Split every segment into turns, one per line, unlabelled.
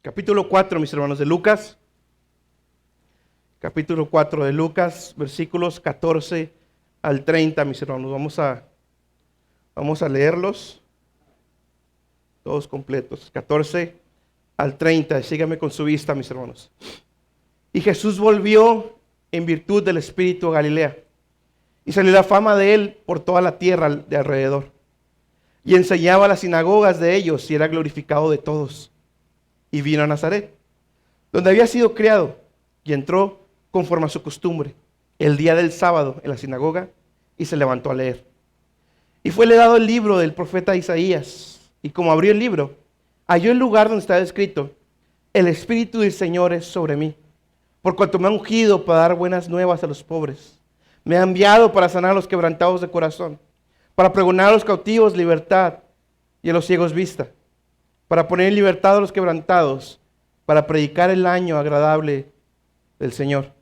Capítulo 4, mis hermanos, de Lucas. Capítulo 4 de Lucas, versículos 14 al 30, mis hermanos. Vamos a leerlos todos completos. 14 al 30. Síganme con su vista, mis hermanos. Y Jesús volvió en virtud del Espíritu a Galilea. Y salió la fama de él por toda la tierra de alrededor. Y enseñaba a las sinagogas de ellos y era glorificado de todos. Y vino a Nazaret, donde había sido criado, y entró conforme a su costumbre el día del sábado en la sinagoga, y se levantó a leer. Y fuele dado el libro del profeta Isaías, y como abrió el libro, halló el lugar donde estaba escrito: el Espíritu del Señor es sobre mí, por cuanto me ha ungido para dar buenas nuevas a los pobres. Me ha enviado para sanar a los quebrantados de corazón, para pregonar a los cautivos libertad y a los ciegos vista, para poner en libertad a los quebrantados, para predicar el año agradable del Señor.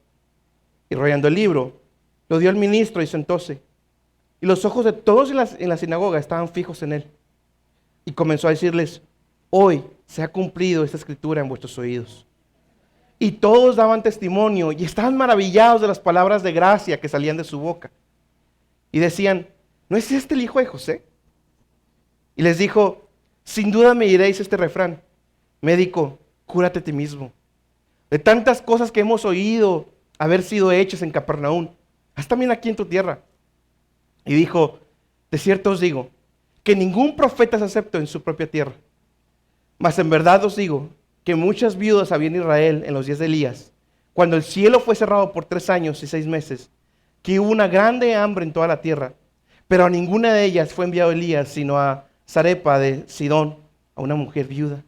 Y rollando el libro, lo dio al ministro y sentóse. Y los ojos de todos en la sinagoga estaban fijos en él. Y comenzó a decirles: hoy se ha cumplido esta escritura en vuestros oídos. Y todos daban testimonio y estaban maravillados de las palabras de gracia que salían de su boca. Y decían: ¿no es este el hijo de José? Y les dijo: sin duda me diréis este refrán: médico, cúrate a ti mismo. De tantas cosas que hemos oído haber sido hechas en Capernaum, haz también aquí en tu tierra. Y dijo: de cierto os digo, que ningún profeta es acepto en su propia tierra. Mas en verdad os digo, que muchas viudas había en Israel en los días de Elías, cuando el cielo fue cerrado por 3 años y 6 meses, que hubo una grande hambre en toda la tierra, pero a ninguna de ellas fue enviado Elías, sino a Sarepa de Sidón, a una mujer viuda.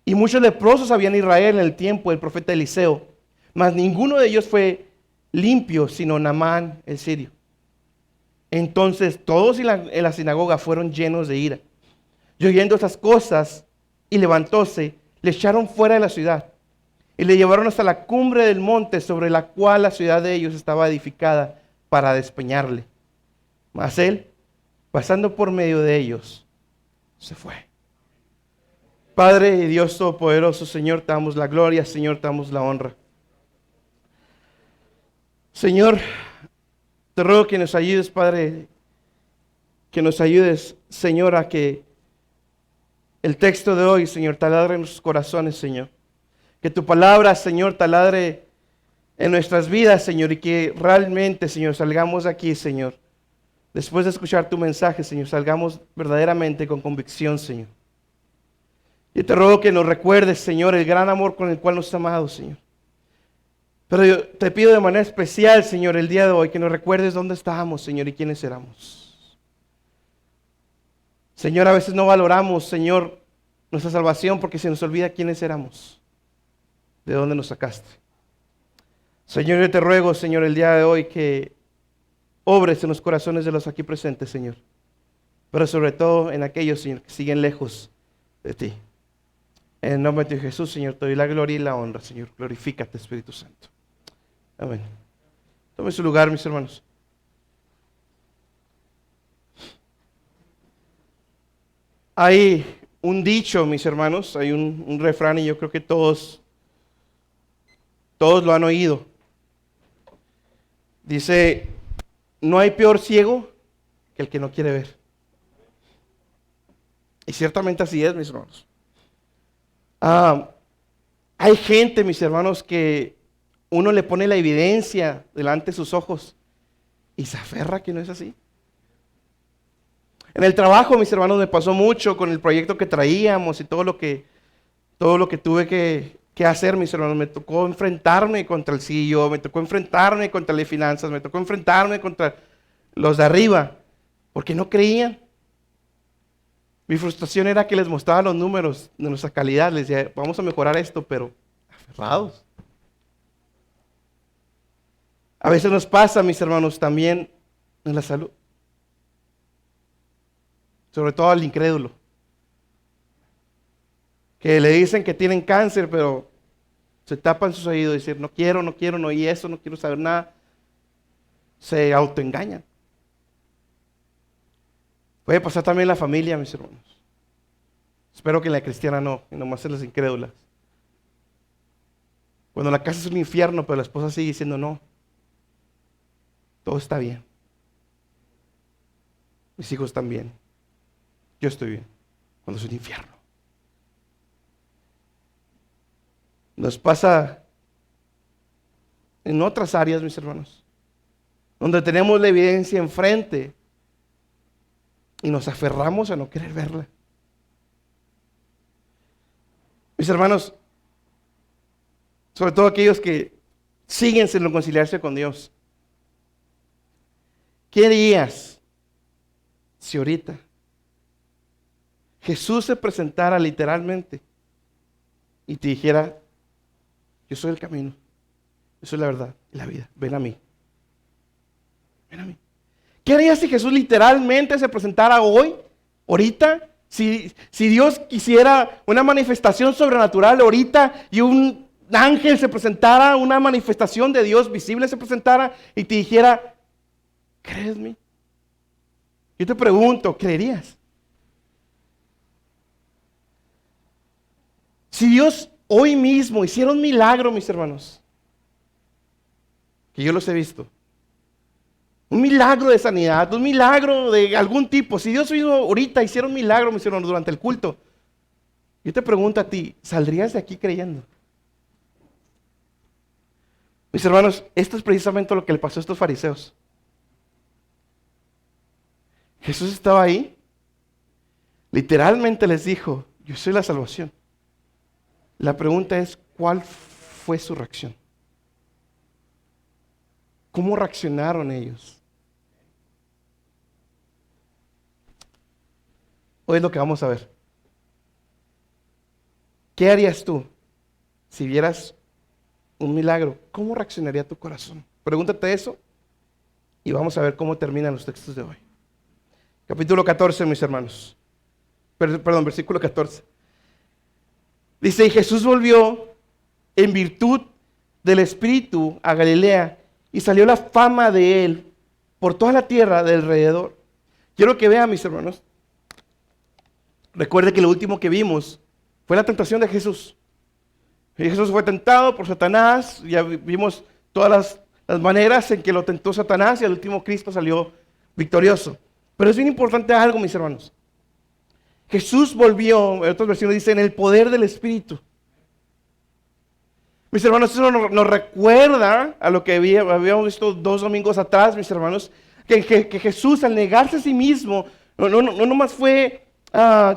Y muchos leprosos había en Israel en el tiempo del profeta Eliseo, mas ninguno de ellos fue limpio, sino Naamán el sirio. Entonces todos en la sinagoga fueron llenos de ira. Y oyendo estas cosas, y levantóse, le echaron fuera de la ciudad, y le llevaron hasta la cumbre del monte sobre la cual la ciudad de ellos estaba edificada, para despeñarle. Mas él, pasando por medio de ellos, se fue. Padre y Dios Todopoderoso, Señor, te damos la gloria, Señor, te damos la honra. Señor, te ruego que nos ayudes, Padre, que nos ayudes, Señor, a que el texto de hoy, Señor, taladre en nuestros corazones, Señor. Que tu palabra, Señor, taladre en nuestras vidas, Señor, y que realmente, Señor, salgamos de aquí, Señor. Después de escuchar tu mensaje, Señor, salgamos verdaderamente con convicción, Señor. Yo te ruego que nos recuerdes, Señor, el gran amor con el cual nos has amado, Señor. Pero yo te pido de manera especial, Señor, el día de hoy, que nos recuerdes dónde estábamos, Señor, y quiénes éramos. Señor, a veces no valoramos, Señor, nuestra salvación porque se nos olvida quiénes éramos, de dónde nos sacaste. Señor, yo te ruego, Señor, el día de hoy que obres en los corazones de los aquí presentes, Señor. Pero sobre todo en aquellos, Señor, que siguen lejos de ti. En el nombre de Jesús, Señor, te doy la gloria y la honra, Señor. Glorifícate, Espíritu Santo. Amén. Tome su lugar, mis hermanos. Hay un dicho, mis hermanos, hay un refrán y yo creo que todos lo han oído. Dice: no hay peor ciego que el que no quiere ver. Y ciertamente así es, mis hermanos. Hay gente, mis hermanos, que uno le pone la evidencia delante de sus ojos y se aferra que no es así. En el trabajo, mis hermanos, me pasó mucho con el proyecto que traíamos y todo lo que tuve que hacer, mis hermanos. Me tocó enfrentarme contra el CEO, me tocó enfrentarme contra las finanzas, me tocó enfrentarme contra los de arriba, porque no creían. Mi frustración era que les mostraba los números de nuestra calidad, les decía: vamos a mejorar esto, pero aferrados. A veces nos pasa, mis hermanos, también en la salud. Sobre todo al incrédulo. Que le dicen que tienen cáncer, pero se tapan sus oídos y dicen: no quiero, no, y eso, no quiero saber nada. Se autoengañan. Puede pasar también en la familia, mis hermanos. Espero que en la cristiana no, y nomás en las incrédulas. Cuando la casa es un infierno, pero la esposa sigue diciendo no, todo está bien. Mis hijos están bien. Yo estoy bien. Cuando es un infierno. Nos pasa en otras áreas, mis hermanos, donde tenemos la evidencia enfrente y nos aferramos a no querer verla. Mis hermanos, sobre todo aquellos que siguen sin reconciliarse con Dios, ¿qué harías si ahorita Jesús se presentara literalmente y te dijera: yo soy el camino, yo soy la verdad y la vida, ven a mí? Ven a mí. ¿Qué harías si Jesús literalmente se presentara hoy, ahorita? Si Dios quisiera una manifestación sobrenatural ahorita y un ángel se presentara, una manifestación de Dios visible se presentara y te dijera: ¿crees en mí? Yo te pregunto, ¿creerías? Si Dios hoy mismo hiciera un milagro, mis hermanos, que yo los he visto, un milagro de sanidad, un milagro de algún tipo, si Dios mismo ahorita hiciera un milagro, mis hermanos, durante el culto, yo te pregunto a ti, ¿saldrías de aquí creyendo? Mis hermanos, esto es precisamente lo que le pasó a estos fariseos. Jesús estaba ahí, literalmente les dijo: yo soy la salvación. La pregunta es, ¿cuál fue su reacción? ¿Cómo reaccionaron ellos? Hoy es lo que vamos a ver. ¿Qué harías tú si vieras un milagro? ¿Cómo reaccionaría tu corazón? Pregúntate eso y vamos a ver cómo terminan los textos de hoy. Capítulo 14, mis hermanos. Perdón, versículo 14. Dice: y Jesús volvió en virtud del Espíritu a Galilea, y salió la fama de él por toda la tierra de alrededor. Quiero que vean, mis hermanos, recuerde que lo último que vimos fue la tentación de Jesús. Y Jesús fue tentado por Satanás, ya vimos todas las maneras en que lo tentó Satanás, y al último Cristo salió victorioso. Pero es bien importante algo, mis hermanos. Jesús volvió, en otras versiones dice, en el poder del Espíritu. Mis hermanos, eso nos recuerda a lo que habíamos visto 2 domingos atrás, mis hermanos, que Jesús, al negarse a sí mismo, no nomás fue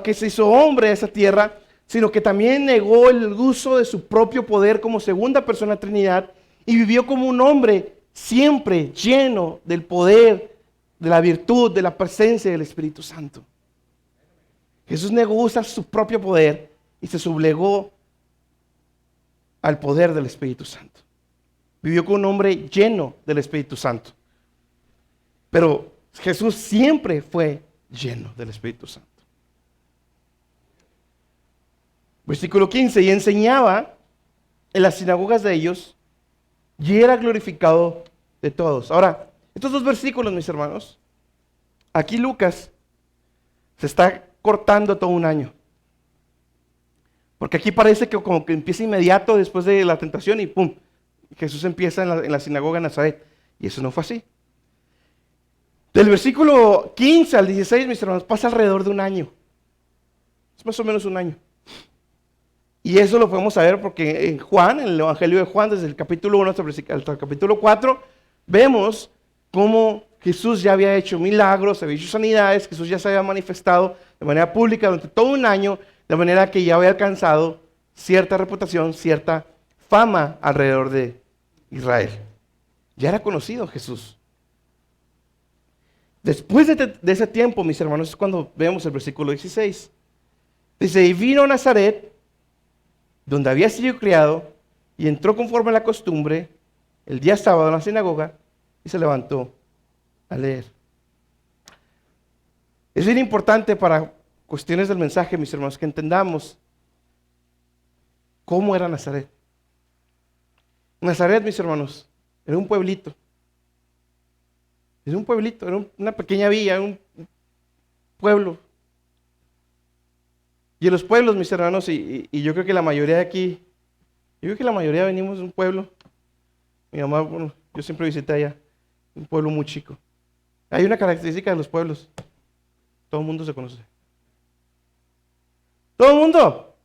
que se hizo hombre de esa tierra, sino que también negó el uso de su propio poder como segunda persona de la Trinidad y vivió como un hombre siempre lleno del poder, de la virtud, de la presencia del Espíritu Santo. Jesús negó usar su propio poder y se sublegó al poder del Espíritu Santo. Vivió como un hombre lleno del Espíritu Santo. Pero Jesús siempre fue lleno del Espíritu Santo. Versículo 15, y enseñaba en las sinagogas de ellos y era glorificado de todos. Ahora, estos 2 versículos, mis hermanos, aquí Lucas se está cortando todo un año. Porque aquí parece que como que empieza inmediato después de la tentación y ¡pum! Jesús empieza en la sinagoga de Nazaret. Y eso no fue así. Del versículo 15 al 16, mis hermanos, pasa alrededor de un año. Es más o menos un año. Y eso lo podemos saber porque en Juan, en el Evangelio de Juan, desde el capítulo 1 hasta el capítulo 4, vemos cómo Jesús ya había hecho milagros, había hecho sanidades, Jesús ya se había manifestado de manera pública durante todo un año, de manera que ya había alcanzado cierta reputación, cierta fama alrededor de Israel. Ya era conocido Jesús. Después de ese tiempo, mis hermanos, es cuando vemos el versículo 16. Dice, y vino a Nazaret, donde había sido criado, y entró conforme a la costumbre, el día sábado en la sinagoga, y se levantó a leer. Es bien importante para cuestiones del mensaje, mis hermanos, que entendamos cómo era Nazaret. Nazaret, mis hermanos, era un pueblito. Era un pueblito, era una pequeña villa, un pueblo. Y en los pueblos, mis hermanos, y yo creo que la mayoría de aquí, yo creo que la mayoría venimos de un pueblo. Mi mamá, bueno, yo siempre visité allá, un pueblo muy chico. Hay una característica de los pueblos. Todo el mundo se conoce. Todo el mundo.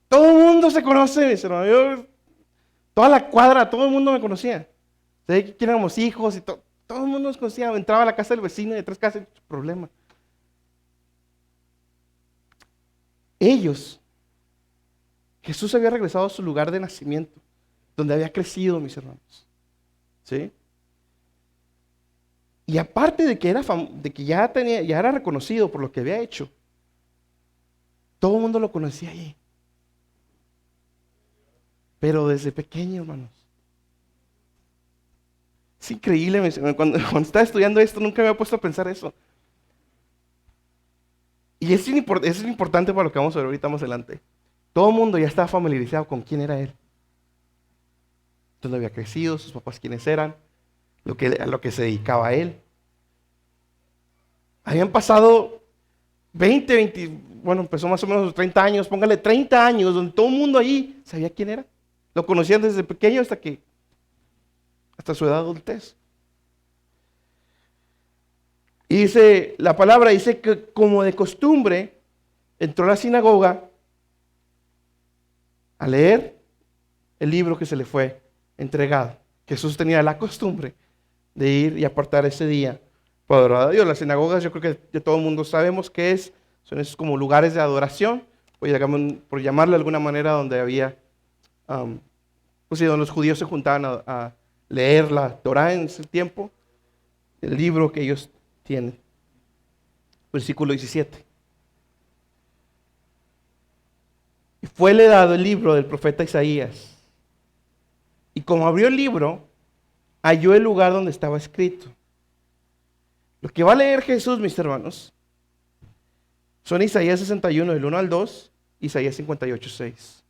Todo el mundo se conoce, mis hermanos. Toda la cuadra, todo el mundo me conocía. Sabía que éramos hijos y todo el mundo nos conocía. Entraba a la casa del vecino y de 3 casas, problema. Ellos, Jesús había regresado a su lugar de nacimiento, donde había crecido, mis hermanos. ¿Sí? Y aparte de que, ya era reconocido por lo que había hecho, todo el mundo lo conocía allí. Pero desde pequeño, hermanos. Es increíble, mis hermanos. Cuando estaba estudiando esto, nunca me había puesto a pensar eso. Y es importante para lo que vamos a ver ahorita más adelante. Todo el mundo ya estaba familiarizado con quién era él. Dónde había crecido, sus papás quiénes eran, a lo que se dedicaba él. Habían pasado 20, bueno, empezó más o menos los 30 años, póngale 30 años, donde todo el mundo ahí sabía quién era. Lo conocían desde pequeño hasta su edad adultez. Y la palabra dice que como de costumbre, entró a la sinagoga a leer el libro que se le fue entregado. Jesús tenía la costumbre de ir y apartar ese día para adorar a Dios. Las sinagogas, yo creo que todo el mundo sabemos qué es. Son esos como lugares de adoración, por llamarlo de alguna manera, donde había, donde los judíos se juntaban a leer la Torá en ese tiempo, el libro que ellos tienen. Versículo 17. Y fuele dado el libro del profeta Isaías. Y como abrió el libro, halló el lugar donde estaba escrito. Lo que va a leer Jesús, mis hermanos, son Isaías 61, del 1 al 2, Isaías 58, 6.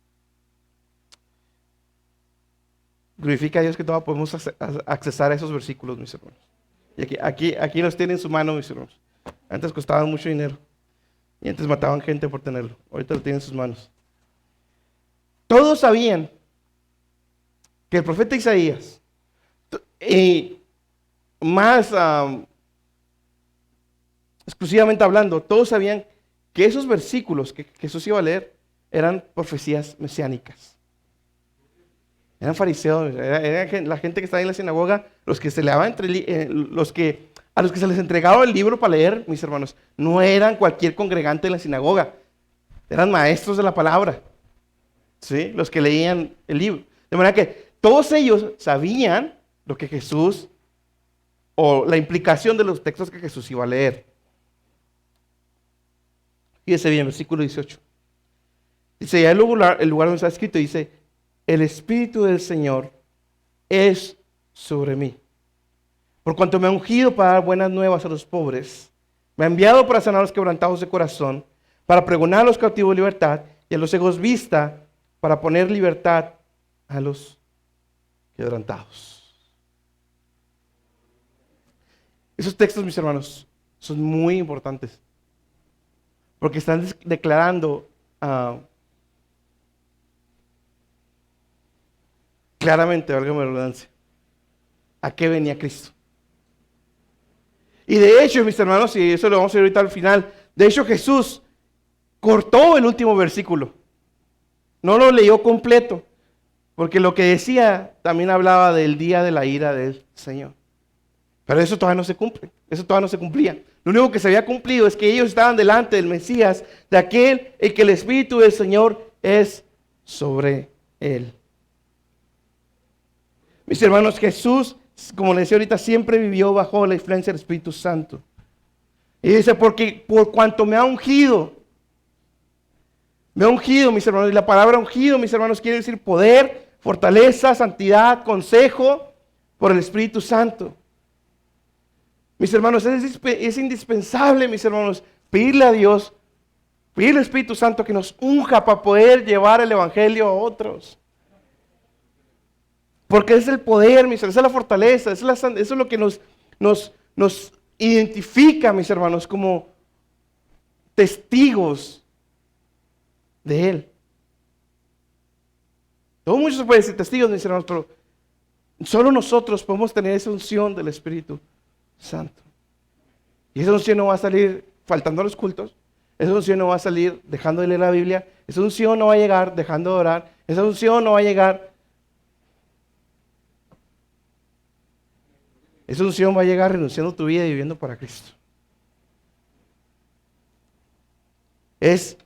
Glorifica a Dios que todavía podemos accesar a esos versículos, mis hermanos. Y aquí los tiene en su mano, mis hermanos. Antes costaban mucho dinero. Y antes mataban gente por tenerlo. Ahorita lo tienen en sus manos. Todos sabían que el profeta Isaías, más exclusivamente hablando, todos sabían que esos versículos que Jesús iba a leer eran profecías mesiánicas. Eran fariseos, era la gente que estaba en la sinagoga, los que se leaban a los que se les entregaba el libro para leer, mis hermanos, no eran cualquier congregante en la sinagoga, eran maestros de la palabra, ¿sí? Los que leían el libro. De manera que todos ellos sabían lo que Jesús, o la implicación de los textos que Jesús iba a leer. Fíjese bien, versículo 18. Dice, ya el lugar donde está escrito, dice, el Espíritu del Señor es sobre mí. Por cuanto me ha ungido para dar buenas nuevas a los pobres, me ha enviado para sanar a los quebrantados de corazón, para pregonar a los cautivos libertad y a los ciegos vista, para poner libertad a los quebrantados. Esos textos, mis hermanos, son muy importantes, porque están declarando claramente, valga la redundancia, a qué venía Cristo. Y de hecho, mis hermanos, y eso lo vamos a ver ahorita al final, de hecho Jesús cortó el último versículo. No lo leyó completo, porque lo que decía también hablaba del día de la ira del Señor. Pero eso todavía no se cumple, eso todavía no se cumplía. Lo único que se había cumplido es que ellos estaban delante del Mesías, de aquel el que el Espíritu del Señor es sobre él. Mis hermanos, Jesús, como les decía ahorita, siempre vivió bajo la influencia del Espíritu Santo. Y dice, porque por cuanto me ha ungido, mis hermanos, y la palabra ungido, mis hermanos, quiere decir poder, fortaleza, santidad, consejo, por el Espíritu Santo. Mis hermanos, es indispensable, mis hermanos, pedirle a Dios, pedirle al Espíritu Santo que nos unja para poder llevar el Evangelio a otros. Porque es el poder, mis hermanos, es la fortaleza, eso es lo que nos identifica, mis hermanos, como testigos de Él. Todo mucho se puede decir testigos, mis hermanos, pero solo nosotros podemos tener esa unción del Espíritu Santo. Y esa unción no va a salir faltando a los cultos. Esa unción no va a salir dejando de leer la Biblia. Esa unción no va a llegar dejando de orar. Esa unción no va a llegar. Esa unción va a llegar renunciando a tu vida y viviendo para Cristo. Es,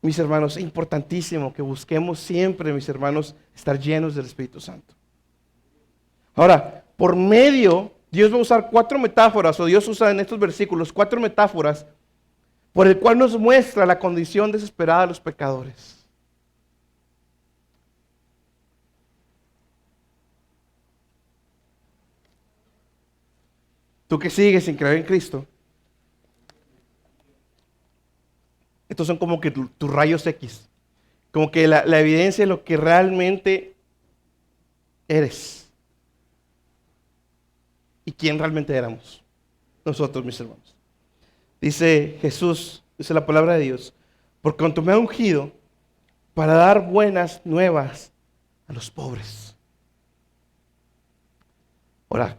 mis hermanos, importantísimo que busquemos siempre, mis hermanos, estar llenos del Espíritu Santo. Ahora, por medio, Dios va a usar 4 metáforas, o Dios usa en estos versículos 4 metáforas, por el cual nos muestra la condición desesperada de los pecadores. Tú que sigues sin creer en Cristo, estos son como que tus rayos X, como que la evidencia de lo que realmente eres y quién realmente éramos nosotros, mis hermanos. Dice Jesús, dice la palabra de Dios, por cuanto me ha ungido para dar buenas nuevas a los pobres. Ahora,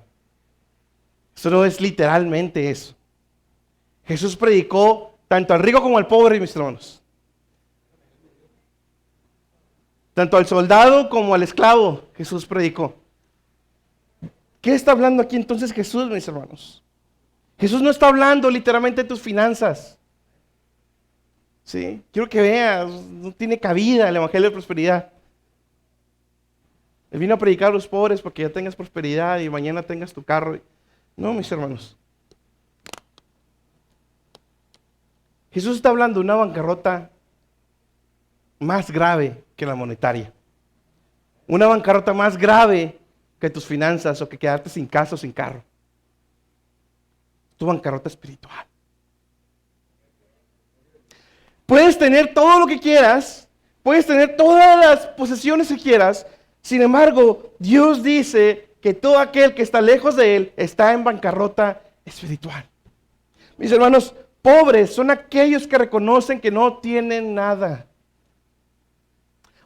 eso no es literalmente eso. Jesús predicó tanto al rico como al pobre, mis hermanos. Tanto al soldado como al esclavo, Jesús predicó. ¿Qué está hablando aquí entonces Jesús, mis hermanos? Jesús no está hablando literalmente de tus finanzas. ¿Sí? Quiero que veas, no tiene cabida el evangelio de prosperidad. Él vino a predicar a los pobres porque ya tengas prosperidad y mañana tengas tu carro. No, mis hermanos. Jesús está hablando de una bancarrota más grave que la monetaria. Una bancarrota más grave que tus finanzas o que quedarte sin casa o sin carro. Tu bancarrota espiritual. Puedes tener todo lo que quieras, puedes tener todas las posesiones que quieras, sin embargo, Dios dice que todo aquel que está lejos de Él está en bancarrota espiritual. Mis hermanos, pobres son aquellos que reconocen que no tienen nada.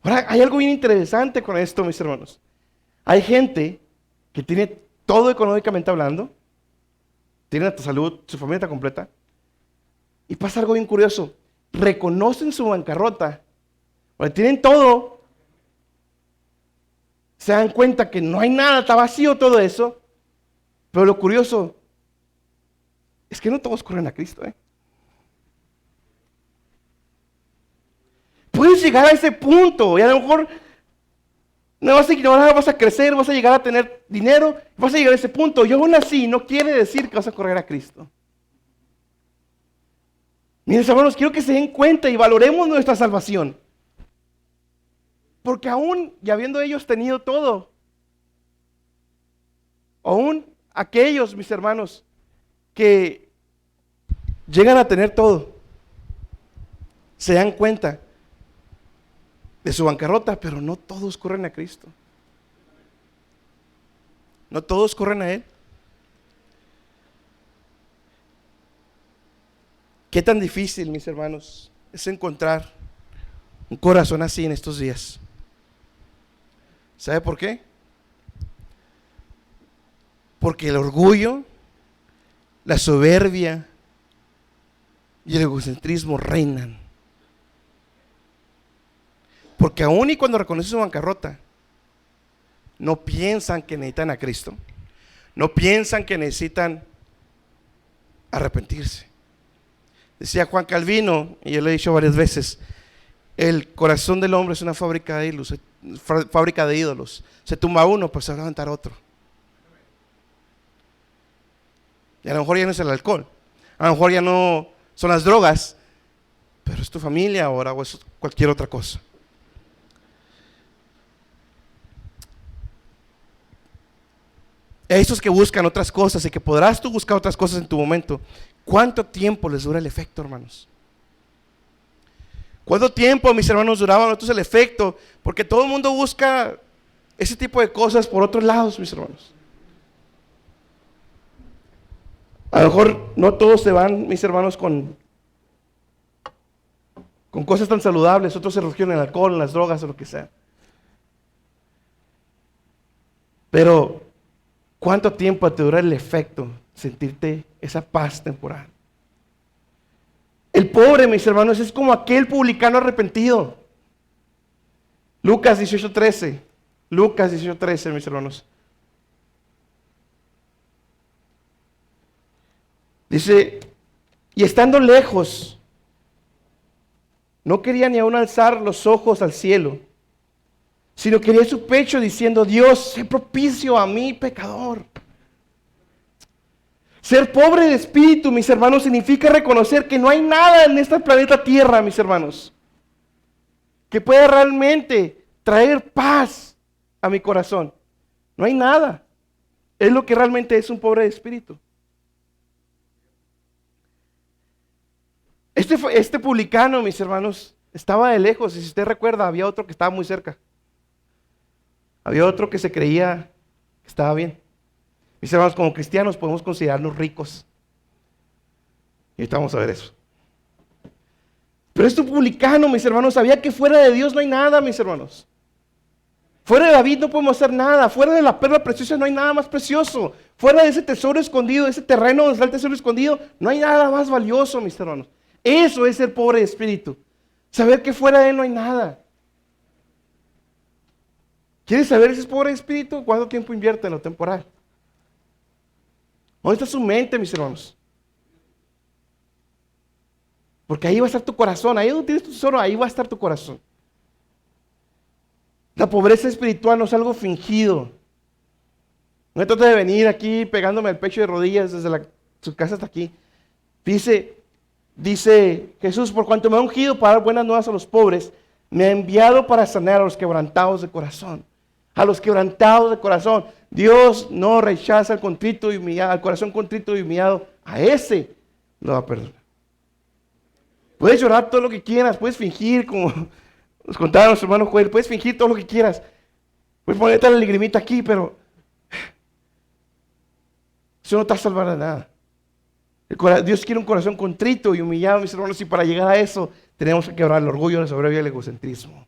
Ahora, hay algo bien interesante con esto, mis hermanos. Hay gente que tiene todo económicamente hablando, tiene tu salud, su familia está completa, y pasa algo bien curioso. Reconocen su bancarrota, porque tienen todo, se dan cuenta que no hay nada, está vacío todo eso, pero lo curioso es que no todos corren a Cristo. Puedes llegar a ese punto y a lo mejor no vas a ignorar, vas a crecer, vas a llegar a tener dinero, vas a llegar a ese punto. Y aún así no quiere decir que vas a correr a Cristo. Mis hermanos, quiero que se den cuenta y valoremos nuestra salvación. Porque aún, y habiendo ellos tenido todo, aún aquellos, mis hermanos, que llegan a tener todo, se dan cuenta de su bancarrota, pero no todos corren a Cristo. No todos corren a Él. Qué tan difícil, mis hermanos, es encontrar un corazón así en estos días. ¿Sabe por qué? Porque el orgullo, la soberbia y el egocentrismo reinan. Porque aún y cuando reconocen su bancarrota, no piensan que necesitan a Cristo. No piensan que necesitan arrepentirse. Decía Juan Calvino, y yo lo he dicho varias veces, el corazón del hombre es una fábrica de ídolos. Se tumba uno, pues se va a levantar otro. Y a lo mejor ya no es el alcohol, a lo mejor ya no son las drogas, pero es tu familia ahora o es cualquier otra cosa. Esos que buscan otras cosas y que podrás tú buscar otras cosas en tu momento, ¿cuánto tiempo les dura el efecto, hermanos? ¿Cuánto tiempo, mis hermanos, duraba nosotros el efecto? Porque todo el mundo busca ese tipo de cosas por otros lados, mis hermanos. A lo mejor no todos se van, mis hermanos, con con cosas tan saludables, otros se refugian en el alcohol, en las drogas o lo que sea. Pero, ¿cuánto tiempo te dura el efecto? Sentirte esa paz temporal. El pobre, mis hermanos, es como aquel publicano arrepentido. Lucas 18:13. Lucas 18:13, mis hermanos. Dice, y estando lejos, no quería ni aún alzar los ojos al cielo, sino quería su pecho diciendo, Dios, sé propicio a mí, pecador. Ser pobre de espíritu, mis hermanos, significa reconocer que no hay nada en este planeta Tierra, mis hermanos, que pueda realmente traer paz a mi corazón. No hay nada. Es lo que realmente es un pobre de espíritu. Este publicano, mis hermanos, estaba de lejos, y si usted recuerda, había otro que estaba muy cerca. Había otro que se creía que estaba bien. Mis hermanos, como cristianos podemos considerarnos ricos. Y ahorita vamos a ver eso. Pero este publicano, mis hermanos, sabía que fuera de Dios no hay nada, mis hermanos. Fuera de David no podemos hacer nada. Fuera de la perla preciosa no hay nada más precioso. Fuera de ese tesoro escondido, de ese terreno donde está el tesoro escondido, no hay nada más valioso, mis hermanos. Eso es ser pobre de espíritu. Saber que fuera de él no hay nada. ¿Quieres saber si es pobre de espíritu? ¿Cuánto tiempo invierte en lo temporal? ¿Dónde está su mente, mis hermanos? Porque ahí va a estar tu corazón. Ahí donde tienes tu tesoro, ahí va a estar tu corazón. La pobreza espiritual no es algo fingido. No me trata de venir aquí pegándome al pecho de rodillas desde su casa hasta aquí. Dice Jesús, por cuanto me ha ungido para dar buenas nuevas a los pobres, me ha enviado para sanar a los quebrantados de corazón. A los quebrantados de corazón. Dios no rechaza al contrito y humillado, al corazón contrito y humillado. A ese lo va a perdonar. Puedes llorar todo lo que quieras, puedes fingir, como nos contaba nuestro hermano Joel, puedes fingir todo lo que quieras. Puedes ponerte la lagrimita aquí, pero eso no te va a salvar de nada. Dios quiere un corazón contrito y humillado, mis hermanos, y para llegar a eso tenemos que quebrar el orgullo, la soberbia y el egocentrismo.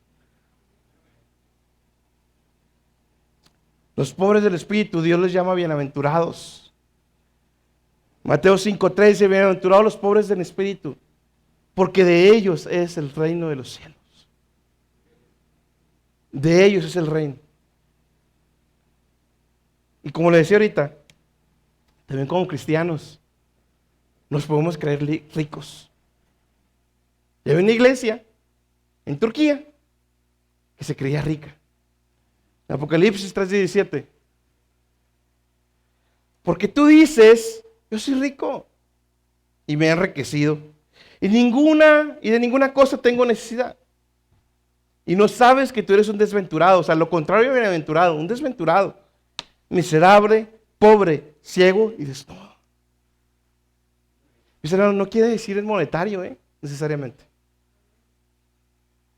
Los pobres del espíritu, Dios les llama bienaventurados. Mateo 5:3 dice, bienaventurados los pobres del espíritu, porque de ellos es el reino de los cielos. De ellos es el reino. Y como le decía ahorita, también como cristianos, nos podemos creer ricos. Y había una iglesia en Turquía que se creía rica. Apocalipsis 3:17. Porque tú dices, yo soy rico y me he enriquecido. Y de ninguna cosa tengo necesidad. Y no sabes que tú eres un desventurado. O sea, lo contrario de bienaventurado, un desventurado. Miserable, pobre, ciego y desnudo. Mis hermanos, no quiere decir el monetario, necesariamente.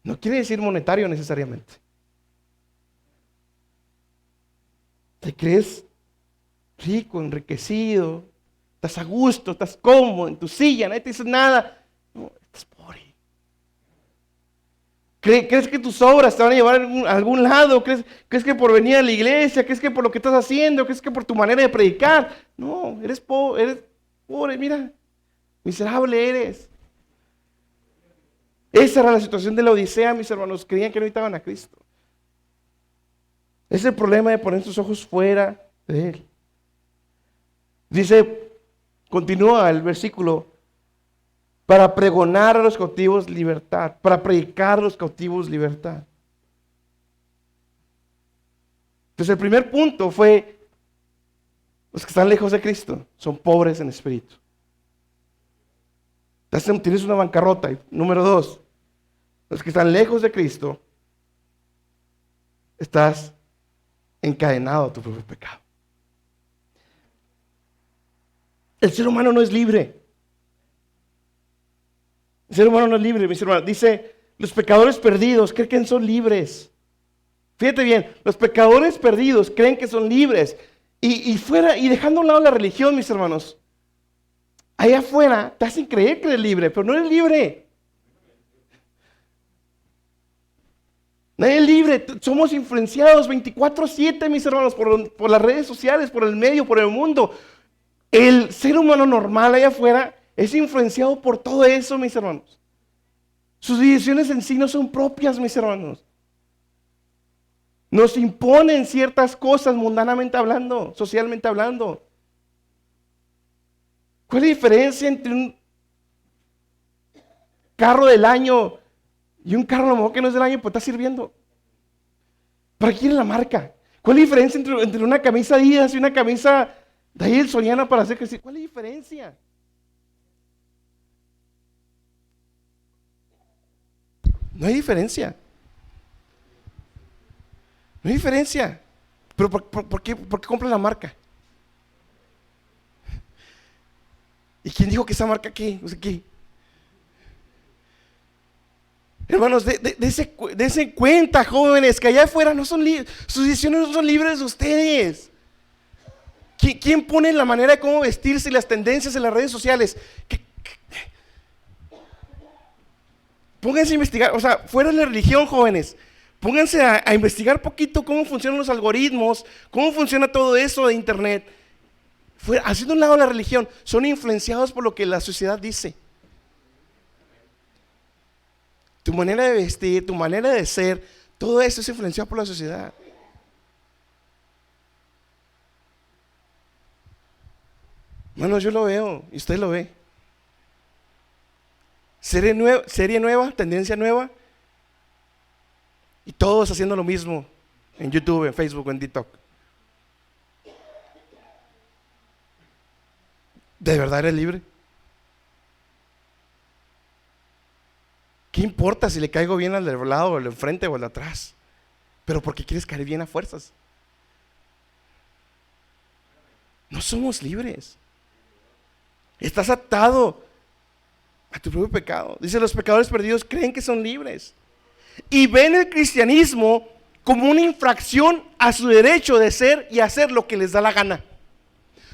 No quiere decir monetario necesariamente. Te crees rico, enriquecido, estás a gusto, estás cómodo en tu silla, nadie te dice nada. No, estás pobre. ¿Crees que tus obras te van a llevar a algún lado? ¿Crees que por venir a la iglesia? ¿Crees que por lo que estás haciendo? ¿Crees que por tu manera de predicar? No, eres pobre, mira, miserable eres. Esa era la situación de la Odisea, mis hermanos, creían que no necesitaban a Cristo. Es el problema de poner tus ojos fuera de Él. Dice, continúa el versículo, para pregonar a los cautivos libertad, para predicar a los cautivos libertad. Entonces el primer punto fue, los que están lejos de Cristo son pobres en espíritu. Tienes una bancarrota. Número 2, los que están lejos de Cristo, estás encadenado a tu propio pecado. El ser humano no es libre. El ser humano no es libre, mis hermanos. Dice, los pecadores perdidos creen que son libres. Fíjate bien, los pecadores perdidos creen que son libres. Y dejando a un lado la religión, mis hermanos, allá afuera te hacen creer que eres libre, pero no eres libre. Nadie es libre. Somos influenciados 24/7, mis hermanos, por las redes sociales, por el medio, por el mundo. El ser humano normal allá afuera es influenciado por todo eso, mis hermanos. Sus decisiones en sí no son propias, mis hermanos. Nos imponen ciertas cosas mundanamente hablando, socialmente hablando. ¿Cuál es la diferencia entre un carro del año y un carro a lo mejor que no es del año, pues está sirviendo? ¿Para quién es la marca? ¿Cuál es la diferencia entre una camisa Adidas y una camisa de ahí el Soriana para hacer crecer? ¿Cuál es la diferencia? No hay diferencia. No hay diferencia. ¿Pero por qué compras la marca? ¿Y quién dijo que esa marca qué? No sé qué. Hermanos, dese cuenta, jóvenes, que allá afuera no son libres. Sus decisiones no son libres de ustedes. ¿Quién pone la manera de cómo vestirse y las tendencias en las redes sociales? Pónganse a investigar, o sea, fuera de la religión, jóvenes. Pónganse a investigar poquito cómo funcionan los algoritmos, cómo funciona todo eso de internet. Haciendo un lado la religión, son influenciados por lo que la sociedad dice. Tu manera de vestir, tu manera de ser, todo eso es influenciado por la sociedad. Bueno, yo lo veo y usted lo ve. Serie nueva, tendencia nueva, y todos haciendo lo mismo en YouTube, en Facebook, en TikTok. ¿De verdad eres libre? ¿Qué importa si le caigo bien al del lado, o al de enfrente o al de atrás? Pero porque quieres caer bien a fuerzas. No somos libres. Estás atado a tu propio pecado. Dice, los pecadores perdidos creen que son libres y ven el cristianismo como una infracción a su derecho de ser y hacer lo que les da la gana.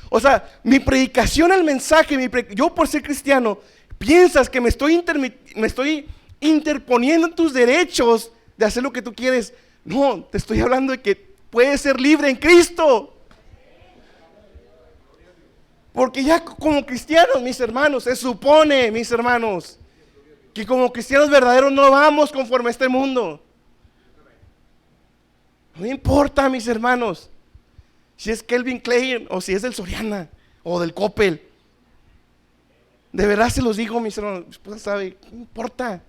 O sea, mi predicación al mensaje, yo por ser cristiano, piensas que me estoy interponiendo en tus derechos de hacer lo que tú quieres. No, te estoy hablando de que puedes ser libre en Cristo. Porque ya como cristianos, mis hermanos, se supone, mis hermanos, que como cristianos verdaderos no vamos conforme a este mundo. No importa, mis hermanos, si es Calvin Klein o si es del Soriana o del Coppel. De verdad se los digo, mis hermanos, mi esposa sabe, no importa.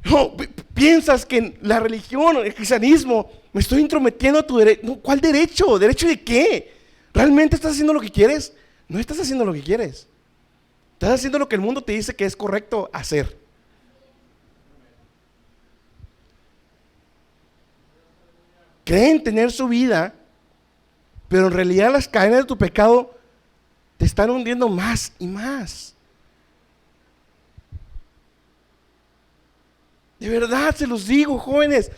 No, piensas que en la religión, el cristianismo, me estoy intrometiendo a tu derecho. No, ¿cuál derecho? ¿Derecho de qué? ¿Realmente estás haciendo lo que quieres? No estás haciendo lo que quieres. Estás haciendo lo que el mundo te dice que es correcto hacer. Creen tener su vida, pero en realidad las cadenas de tu pecado te están hundiendo más y más. De verdad, se los digo, jóvenes.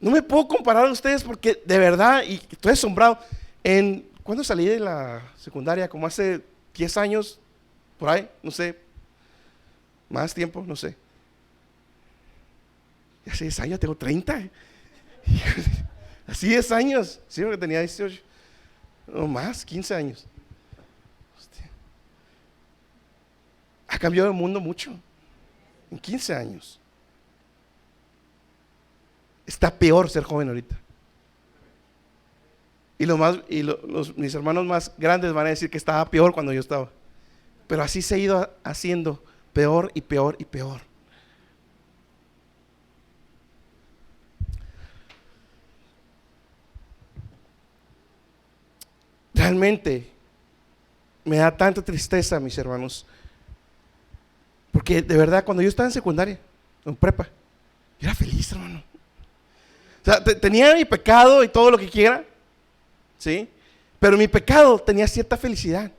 No me puedo comparar a ustedes porque de verdad, y estoy asombrado. ¿Cuándo salí de la secundaria? Como hace 10 años, por ahí, no sé. Más tiempo, no sé. Hace 10 años, tengo 30. Así 10 años. Sí, porque tenía 18. No más, 15 años. Hostia. Ha cambiado el mundo mucho. En 15 años. Está peor ser joven ahorita. Y mis hermanos más grandes van a decir que estaba peor cuando yo estaba. Pero así se ha ido haciendo peor y peor y peor. Realmente me da tanta tristeza, mis hermanos, porque de verdad cuando yo estaba en secundaria, en prepa, yo era feliz, hermano. O sea, tenía mi pecado y todo lo que quiera, ¿sí? Pero mi pecado tenía cierta felicidad.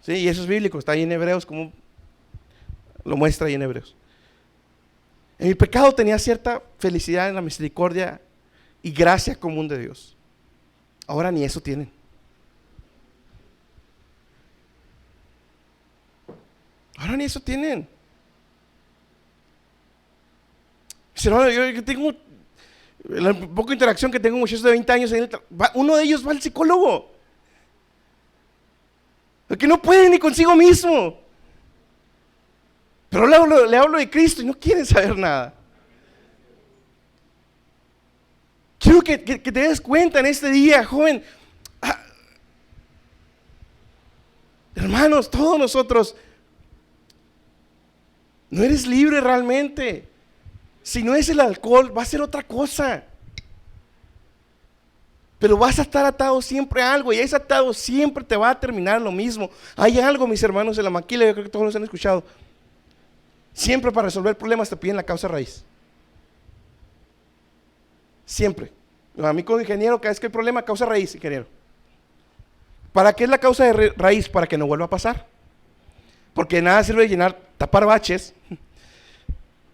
Sí, y eso es bíblico, está ahí en Hebreos, como lo muestra ahí en Hebreos. En mi pecado tenía cierta felicidad en la misericordia y gracia común de Dios. Ahora ni eso tienen. Ahora ni eso tienen. Hermano, yo tengo la poca interacción que tengo con muchachos de 20 años, uno de ellos va al psicólogo. Porque no puede ni consigo mismo. Pero le hablo de Cristo y no quieren saber nada. Quiero que te des cuenta en este día, joven. Hermanos, todos nosotros, no eres libre realmente. Si no es el alcohol, va a ser otra cosa. Pero vas a estar atado siempre a algo, y ese atado siempre te va a terminar lo mismo. Hay algo, mis hermanos, en la maquila, yo creo que todos los han escuchado. Siempre para resolver problemas te piden la causa raíz. Siempre. A mí como ingeniero, cada vez que hay problema, causa raíz, ingeniero. ¿Para qué es la causa de raíz? Para que no vuelva a pasar. Porque nada sirve de tapar baches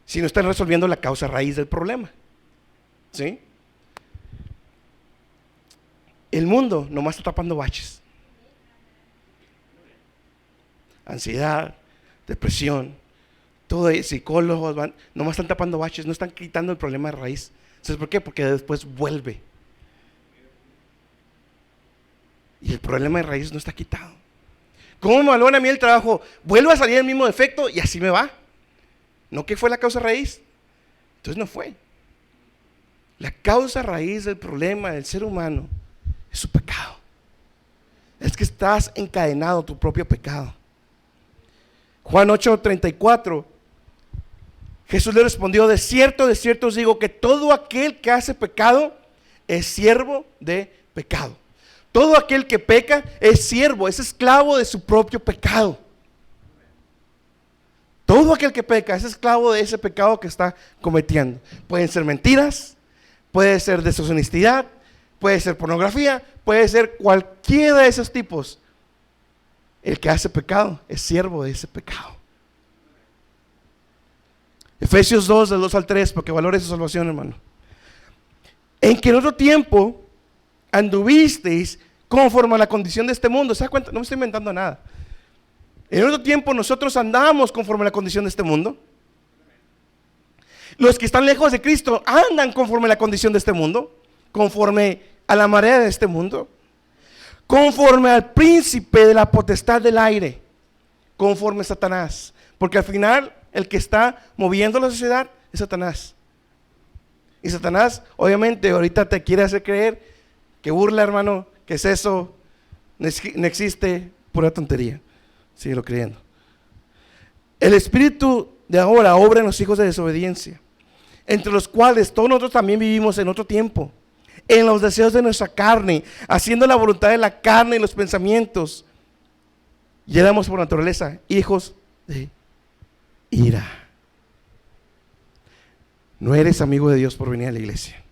si no están resolviendo la causa raíz del problema. ¿Sí? El mundo nomás está tapando baches. Ansiedad, depresión, todo psicólogos nomás están tapando baches, no están quitando el problema de raíz. ¿Sabes por qué? Porque después vuelve. Y el problema de raíz no está quitado. ¿Cómo me valora a mí el trabajo? Vuelve a salir el mismo defecto y así me va. ¿No que fue la causa raíz? Entonces no fue. La causa raíz del problema del ser humano es su pecado. Es que estás encadenado a tu propio pecado. Juan 8:34, Jesús le respondió: de cierto os digo que todo aquel que hace pecado es siervo de pecado. Todo aquel que peca es siervo, es esclavo de su propio pecado. Todo aquel que peca es esclavo de ese pecado que está cometiendo. Pueden ser mentiras, puede ser deshonestidad, puede ser pornografía, puede ser cualquiera de esos tipos. El que hace pecado es siervo de ese pecado. Efesios 2, del 2 al 3, porque valore su salvación, hermano. En que en otro tiempo anduvisteis conforme a la condición de este mundo. ¿Se da cuenta? No me estoy inventando nada. En otro tiempo nosotros andábamos conforme a la condición de este mundo. Los que están lejos de Cristo andan conforme a la condición de este mundo, conforme a la marea de este mundo, conforme al príncipe de la potestad del aire, conforme a Satanás. Porque al final el que está moviendo la sociedad es Satanás. Y Satanás obviamente ahorita te quiere hacer creer que burla, hermano, que es eso, no existe, pura tontería. Síguelo creyendo. El espíritu de ahora obra en los hijos de desobediencia, entre los cuales todos nosotros también vivimos en otro tiempo, en los deseos de nuestra carne, haciendo la voluntad de la carne y los pensamientos, y éramos por naturaleza hijos de ira. No eres amigo de Dios por venir a la iglesia.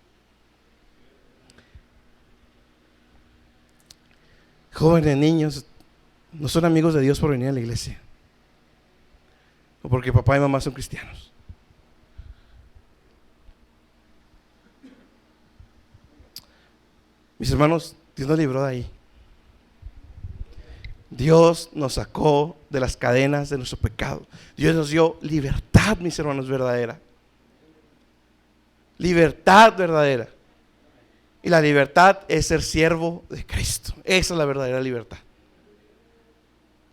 Jóvenes, niños, no son amigos de Dios por venir a la iglesia, o porque papá y mamá son cristianos. Mis hermanos, Dios nos libró de ahí. Dios nos sacó de las cadenas de nuestro pecado. Dios nos dio libertad, mis hermanos, verdadera. Libertad verdadera. Y la libertad es ser siervo de Cristo. Esa es la verdadera libertad.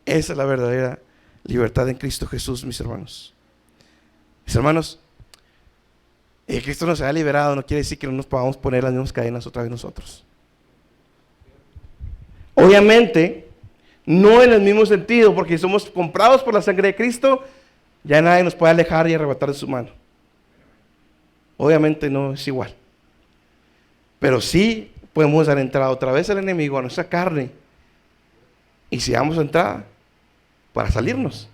Esa es la verdadera libertad en Cristo Jesús, mis hermanos. Mis hermanos, Cristo nos haya liberado no quiere decir que no nos podamos poner las mismas cadenas otra vez nosotros. Obviamente, no en el mismo sentido, porque si somos comprados por la sangre de Cristo, ya nadie nos puede alejar y arrebatar de su mano. Obviamente no es igual. Pero sí podemos dar entrada otra vez al enemigo, a nuestra carne. Y si damos entrada, para salirnos,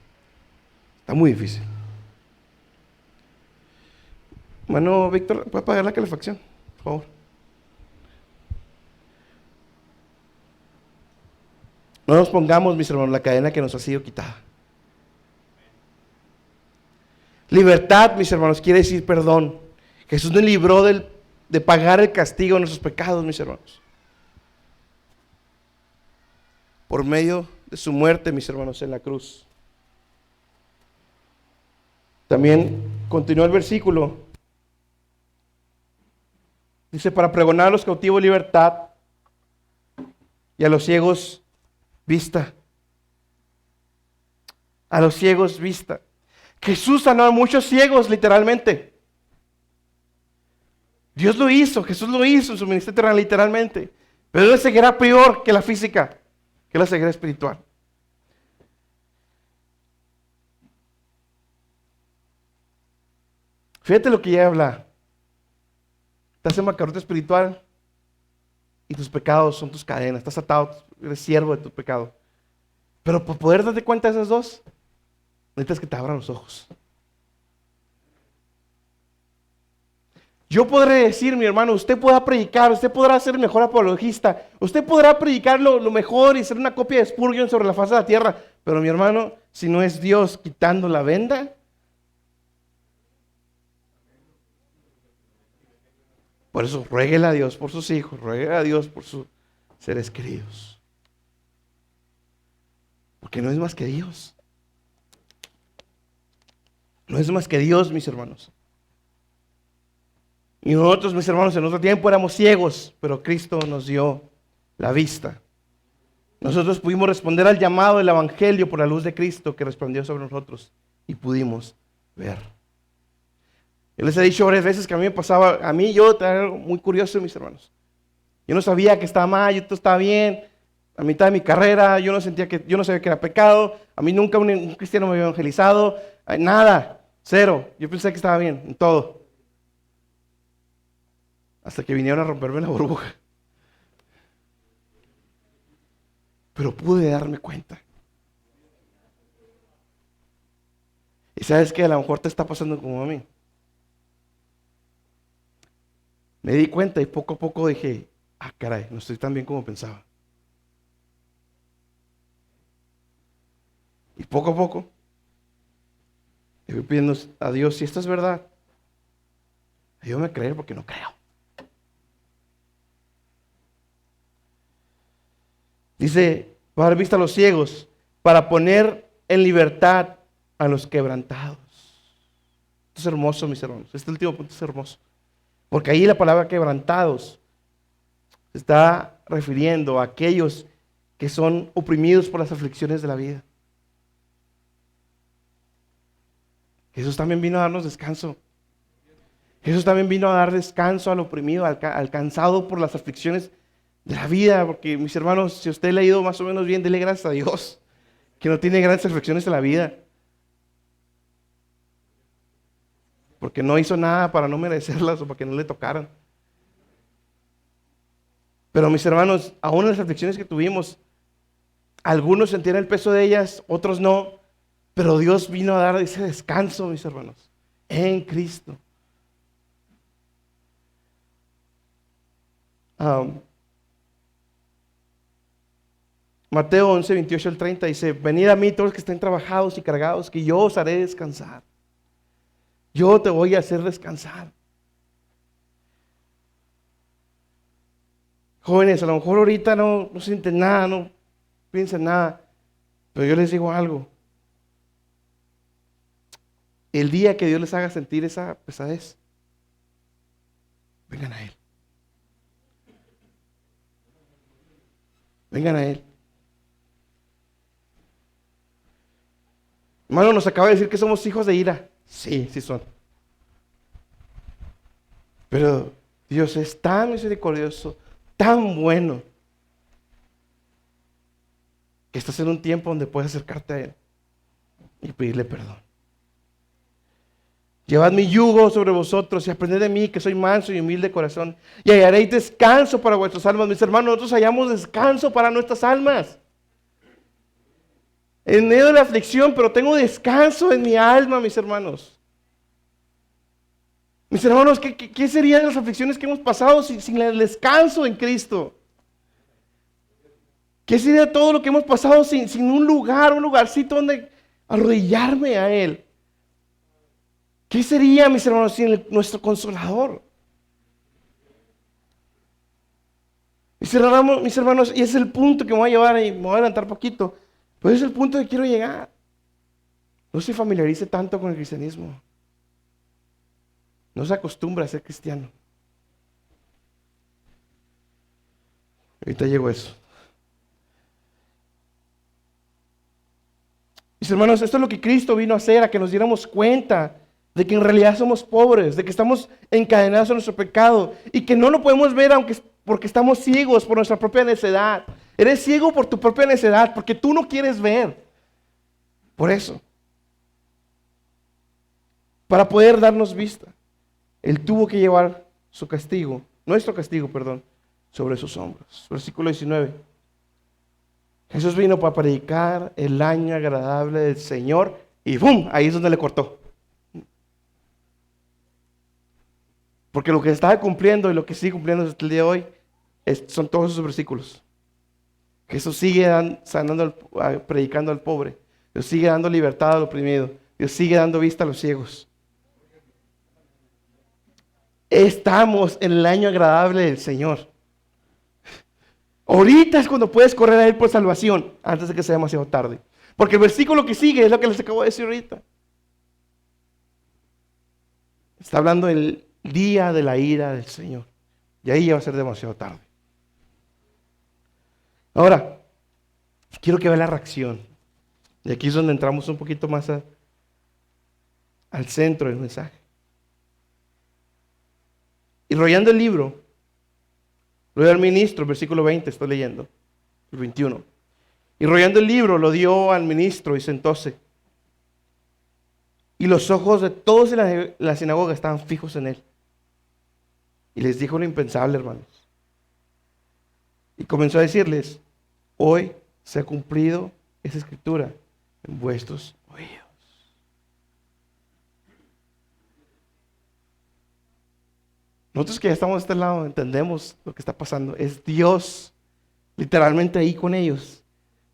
está muy difícil. Hermano Víctor, ¿puede apagar la calefacción, por favor? No nos pongamos, mis hermanos, la cadena que nos ha sido quitada. Libertad, mis hermanos, quiere decir perdón. Jesús nos libró de pagar el castigo de nuestros pecados, mis hermanos. Por medio de su muerte, mis hermanos, en la cruz. También continúa el versículo. Dice, para pregonar a los cautivos libertad y a los ciegos vista. A los ciegos vista. Jesús sanó a muchos ciegos literalmente. Dios lo hizo, Jesús lo hizo en su ministerio terrenal literalmente. Pero la ceguera peor que la física, que la ceguera espiritual. Fíjate lo que ella habla. Estás en bancarrota espiritual y tus pecados son tus cadenas. Estás atado, eres siervo de tu pecado. Pero para poder darte cuenta de esas dos, necesitas que te abran los ojos. Yo podré decir, mi hermano, usted podrá predicar, usted podrá ser el mejor apologista, usted podrá predicar lo mejor y ser una copia de Spurgeon sobre la faz de la tierra, pero mi hermano, si no es Dios quitando la venda, por eso ruéguele a Dios por sus hijos, ruéguele a Dios por sus seres queridos. Porque no es más que Dios. No es más que Dios, mis hermanos. Y nosotros, mis hermanos, en otro tiempo éramos ciegos, pero Cristo nos dio la vista. Nosotros pudimos responder al llamado del Evangelio por la luz de Cristo que respondió sobre nosotros y pudimos ver. Yo les he dicho varias veces que a mí me pasaba, yo era algo muy curioso, mis hermanos. Yo no sabía que estaba mal, yo todo estaba bien. A mitad de mi carrera, yo no sabía que era pecado. A mí nunca un cristiano me había evangelizado. Nada, cero. Yo pensé que estaba bien en todo. Hasta que vinieron a romperme la burbuja. Pero pude darme cuenta. Y sabes que a lo mejor te está pasando como a mí. Me di cuenta y poco a poco dije, caray, no estoy tan bien como pensaba. Y poco a poco, le voy pidiendo a Dios, si esto es verdad, ayúdame a creer porque no creo. Dice, para dar vista a los ciegos, para poner en libertad a los quebrantados. Esto es hermoso, mis hermanos. Este último punto es hermoso. Porque ahí la palabra quebrantados se está refiriendo a aquellos que son oprimidos por las aflicciones de la vida. Jesús también vino a darnos descanso. Jesús también vino a dar descanso al oprimido, al cansado por las aflicciones de la vida. Porque, mis hermanos, si usted le ha ido más o menos bien, dele gracias a Dios, que no tiene grandes aflicciones en la vida. Porque no hizo nada para no merecerlas o para que no le tocaran. Pero, mis hermanos, aún en las aflicciones que tuvimos, algunos sentían el peso de ellas, otros no. Pero Dios vino a dar ese descanso, mis hermanos, en Cristo. Mateo 11, 28 al 30 dice, venid a mí todos los que estén trabajados y cargados, que yo os haré descansar. Yo te voy a hacer descansar. Jóvenes, a lo mejor ahorita no sienten nada, no piensan nada, pero yo les digo algo. El día que Dios les haga sentir esa pesadez, vengan a Él. Vengan a Él. Hermano, nos acaba de decir que somos hijos de ira. Sí, sí son. Pero Dios es tan misericordioso, tan bueno, que estás en un tiempo donde puedes acercarte a Él y pedirle perdón. Llevad mi yugo sobre vosotros y aprended de mí, que soy manso y humilde de corazón, y hallaréis descanso para vuestras almas. Mis hermanos, nosotros hallamos descanso para nuestras almas. En medio de la aflicción, pero tengo descanso en mi alma, mis hermanos. Mis hermanos, ¿qué serían las aflicciones que hemos pasado sin el descanso en Cristo? ¿Qué sería todo lo que hemos pasado sin un lugarcito donde arrodillarme a Él? ¿Qué sería, mis hermanos, sin nuestro Consolador? Mis hermanos, y es el punto que me voy a llevar y me voy a adelantar poquito, pero es el punto que quiero llegar. No se familiarice tanto con el cristianismo. No se acostumbra a ser cristiano. Ahorita llegó eso. Mis hermanos, esto es lo que Cristo vino a hacer, a que nos diéramos cuenta de que en realidad somos pobres, de que estamos encadenados a nuestro pecado y que no lo podemos ver porque estamos ciegos por nuestra propia necedad. Eres ciego por tu propia necedad, porque tú no quieres ver. Por eso. Para poder darnos vista, Él tuvo que llevar su castigo, nuestro castigo, perdón, sobre sus hombros. Versículo 19. Jesús vino para predicar el año agradable del Señor y ¡bum! Ahí es donde le cortó. Porque lo que estaba cumpliendo y lo que sigue cumpliendo hasta el día de hoy son todos esos versículos. Jesús sigue sanando, predicando al pobre. Dios sigue dando libertad al oprimido. Dios sigue dando vista a los ciegos. Estamos en el año agradable del Señor. Ahorita es cuando puedes correr a Él por salvación, antes de que sea demasiado tarde. Porque el versículo que sigue es lo que les acabo de decir ahorita. Está hablando del día de la ira del Señor. Y ahí ya va a ser demasiado tarde. Ahora, quiero que vea la reacción. Y aquí es donde entramos un poquito más al centro del mensaje. Y rollando el libro, lo dio al ministro, versículo 20, estoy leyendo, el 21. Y rollando el libro, lo dio al ministro y sentóse. Y los ojos de todos en la sinagoga estaban fijos en él. Y les dijo lo impensable, hermanos. Y comenzó a decirles, hoy se ha cumplido esa escritura en vuestros oídos. Nosotros que ya estamos de este lado entendemos lo que está pasando. Es Dios literalmente ahí con ellos,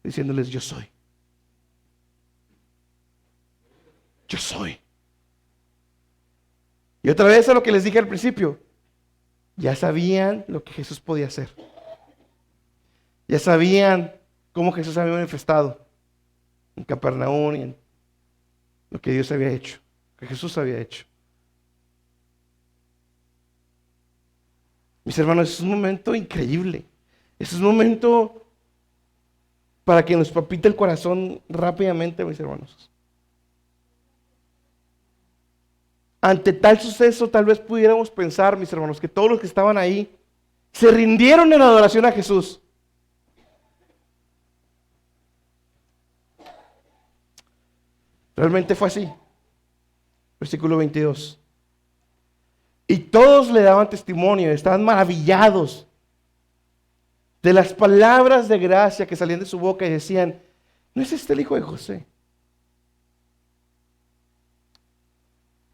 diciéndoles yo soy. Yo soy. Y otra vez a lo que les dije al principio, ya sabían lo que Jesús podía hacer. Ya sabían cómo Jesús había manifestado en Capernaum y en lo que Dios había hecho, que Jesús había hecho. Mis hermanos, es un momento increíble. Es un momento para que nos palpite el corazón rápidamente, mis hermanos. Ante tal suceso, tal vez pudiéramos pensar, mis hermanos, que todos los que estaban ahí se rindieron en adoración a Jesús. Realmente fue así. Versículo 22. Y todos le daban testimonio, estaban maravillados de las palabras de gracia que salían de su boca y decían, ¿no es este el hijo de José?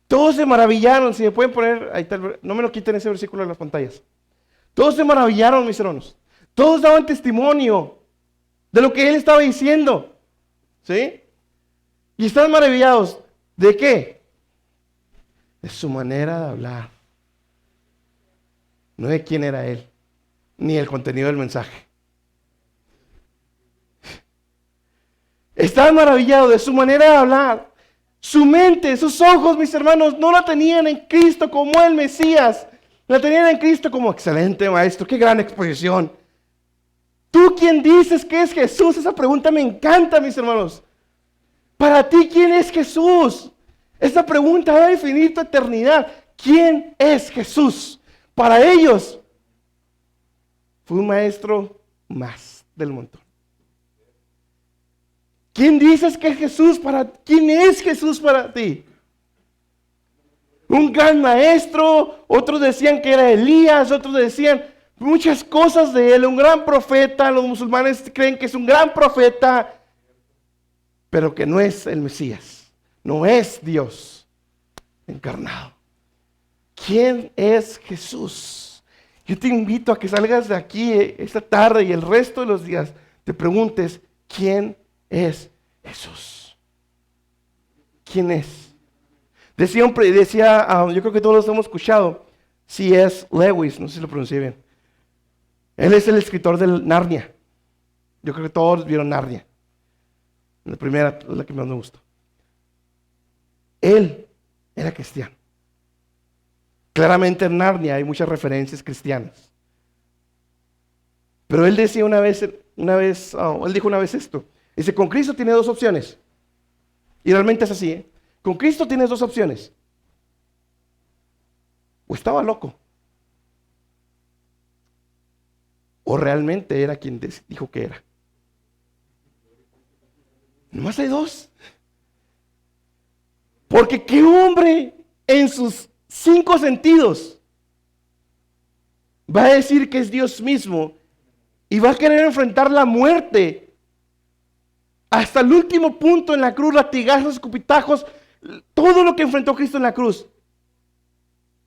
Todos se maravillaron, si me pueden poner, ahí está, no me lo quiten ese versículo de las pantallas. Todos se maravillaron, mis hermanos. Todos daban testimonio de lo que él estaba diciendo. ¿Sí? Y estaban maravillados. ¿De qué? De su manera de hablar. No de quién era él, ni el contenido del mensaje. Estaban maravillados de su manera de hablar. Su mente, sus ojos, mis hermanos, no la tenían en Cristo como el Mesías. La tenían en Cristo como excelente maestro. Qué gran exposición. ¿Tú quién dices que es Jesús? Esa pregunta me encanta, mis hermanos. Para ti, ¿quién es Jesús? Esa pregunta va a definir tu eternidad. ¿Quién es Jesús? Para ellos fue un maestro más del montón. ¿Quién dices que es Jesús quién es Jesús para ti? Un gran maestro, otros decían que era Elías, otros decían muchas cosas de él, un gran profeta, los musulmanes creen que es un gran profeta, pero que no es el Mesías, no es Dios encarnado. ¿Quién es Jesús? Yo te invito a que salgas de aquí esta tarde y el resto de los días te preguntes, ¿quién es Jesús? ¿Quién es? Decía, yo creo que todos los hemos escuchado, C.S. Lewis, no sé si lo pronuncié bien. Él es el escritor de Narnia. Yo creo que todos vieron Narnia. La primera es la que más me gustó. Él era cristiano. Claramente en Narnia hay muchas referencias cristianas. Pero él decía él dijo una vez esto. Dice, con Cristo tiene dos opciones. Y realmente es así, ¿eh? Con Cristo tienes dos opciones. O estaba loco, o realmente era quien dijo que era. Nomás hay dos. Porque qué hombre en sus 5 sentidos va a decir que es Dios mismo y va a querer enfrentar la muerte hasta el último punto en la cruz, latigazos, escupitajos, todo lo que enfrentó Cristo en la cruz.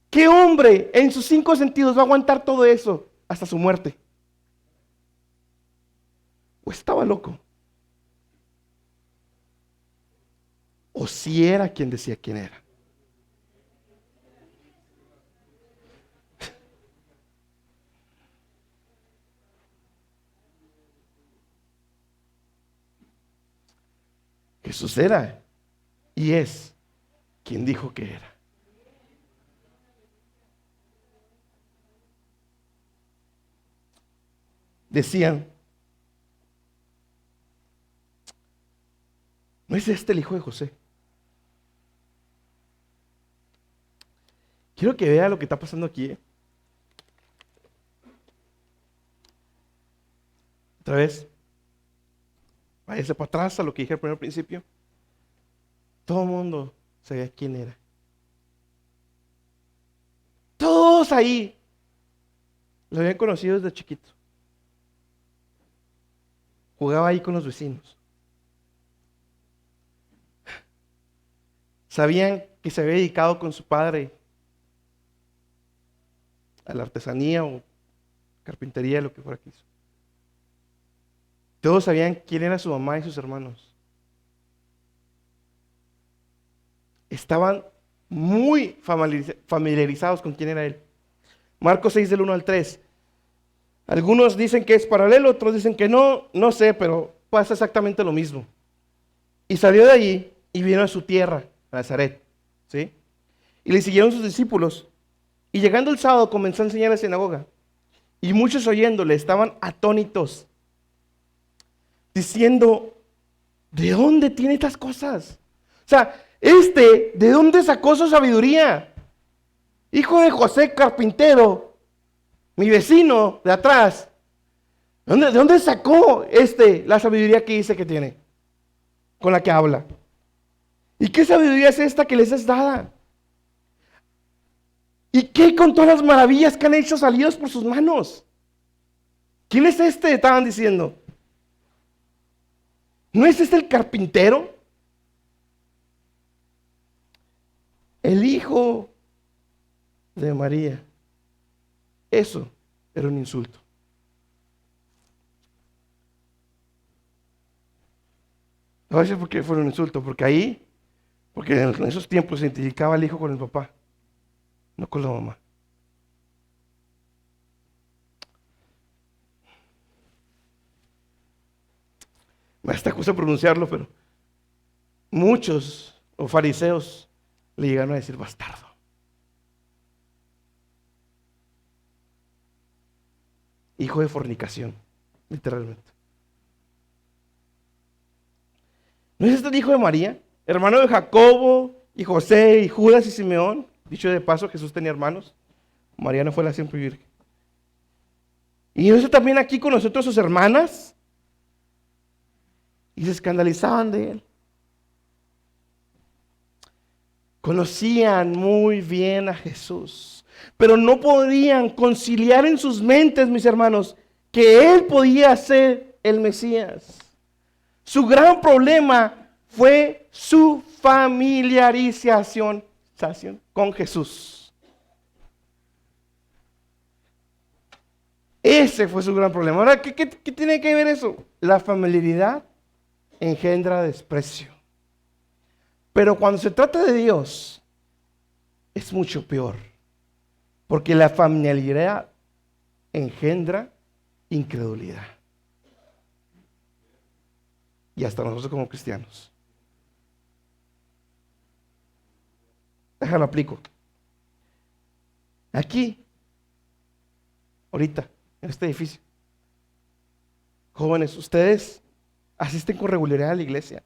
¿Qué hombre en sus 5 sentidos va a aguantar todo eso hasta su muerte? ¿O estaba loco? ¿O si era quien decía quién era? Jesús era y es quien dijo que era. Decían, ¿no es este el hijo de José? Quiero que vea lo que está pasando aquí, ¿eh? Otra vez, váyase para atrás a lo que dije al primer principio. Todo el mundo sabía quién era. Todos ahí lo habían conocido desde chiquito. Jugaba ahí con los vecinos. Sabían que se había dedicado con su padre a la artesanía o carpintería, lo que fuera que hizo. Todos sabían quién era su mamá y sus hermanos. Estaban muy familiarizados con quién era él. Marcos 6 del 1 al 3. Algunos dicen que es paralelo, otros dicen que no, no sé, pero pasa exactamente lo mismo. Y salió de allí y vino a su tierra, a Nazaret, ¿sí? Y le siguieron sus discípulos. Y llegando el sábado comenzó a enseñar en la sinagoga. Y muchos oyéndole estaban atónitos, diciendo, ¿de dónde tiene estas cosas? O sea, ¿de dónde sacó su sabiduría? Hijo de José carpintero, mi vecino de atrás. ¿De dónde sacó la sabiduría que dice que tiene? Con la que habla. ¿Y qué sabiduría es esta que les es dada? ¿Y qué con todas las maravillas que han hecho salidos por sus manos? ¿Quién es este? Estaban diciendo. ¿No es este el carpintero? El hijo de María. Eso era un insulto. No sé por qué fue un insulto, porque en esos tiempos se identificaba al hijo con el papá, no con la mamá. Me hasta cuesta pronunciarlo, pero muchos o fariseos le llegaron a decir bastardo. Hijo de fornicación, literalmente. ¿No es este el hijo de María? Hermano de Jacobo y José y Judas y Simeón. Dicho de paso, Jesús tenía hermanos. María no fue la siempre virgen. ¿Y no está también aquí con nosotros sus hermanas? Y se escandalizaban de él. Conocían muy bien a Jesús, pero no podían conciliar en sus mentes, mis hermanos, que él podía ser el Mesías. Su gran problema fue su familiarización con Jesús. Ese fue su gran problema. Ahora, ¿qué tiene que ver eso? La familiaridad engendra desprecio. Pero cuando se trata de Dios, es mucho peor. Porque la familiaridad engendra incredulidad. Y hasta nosotros como cristianos. Déjalo aplico. Aquí, ahorita, en este edificio. Jóvenes, ustedes asisten con regularidad a la iglesia.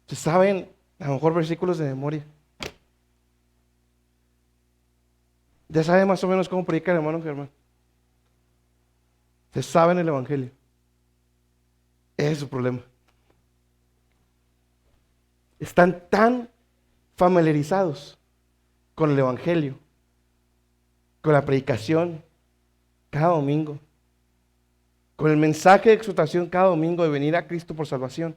Se saben a lo mejor versículos de memoria. Ya saben más o menos cómo predica el hermano Germán. Se saben el evangelio. Ese es su problema. Están tan familiarizados con el evangelio, con la predicación cada domingo, con el mensaje de exhortación cada domingo de venir a Cristo por salvación,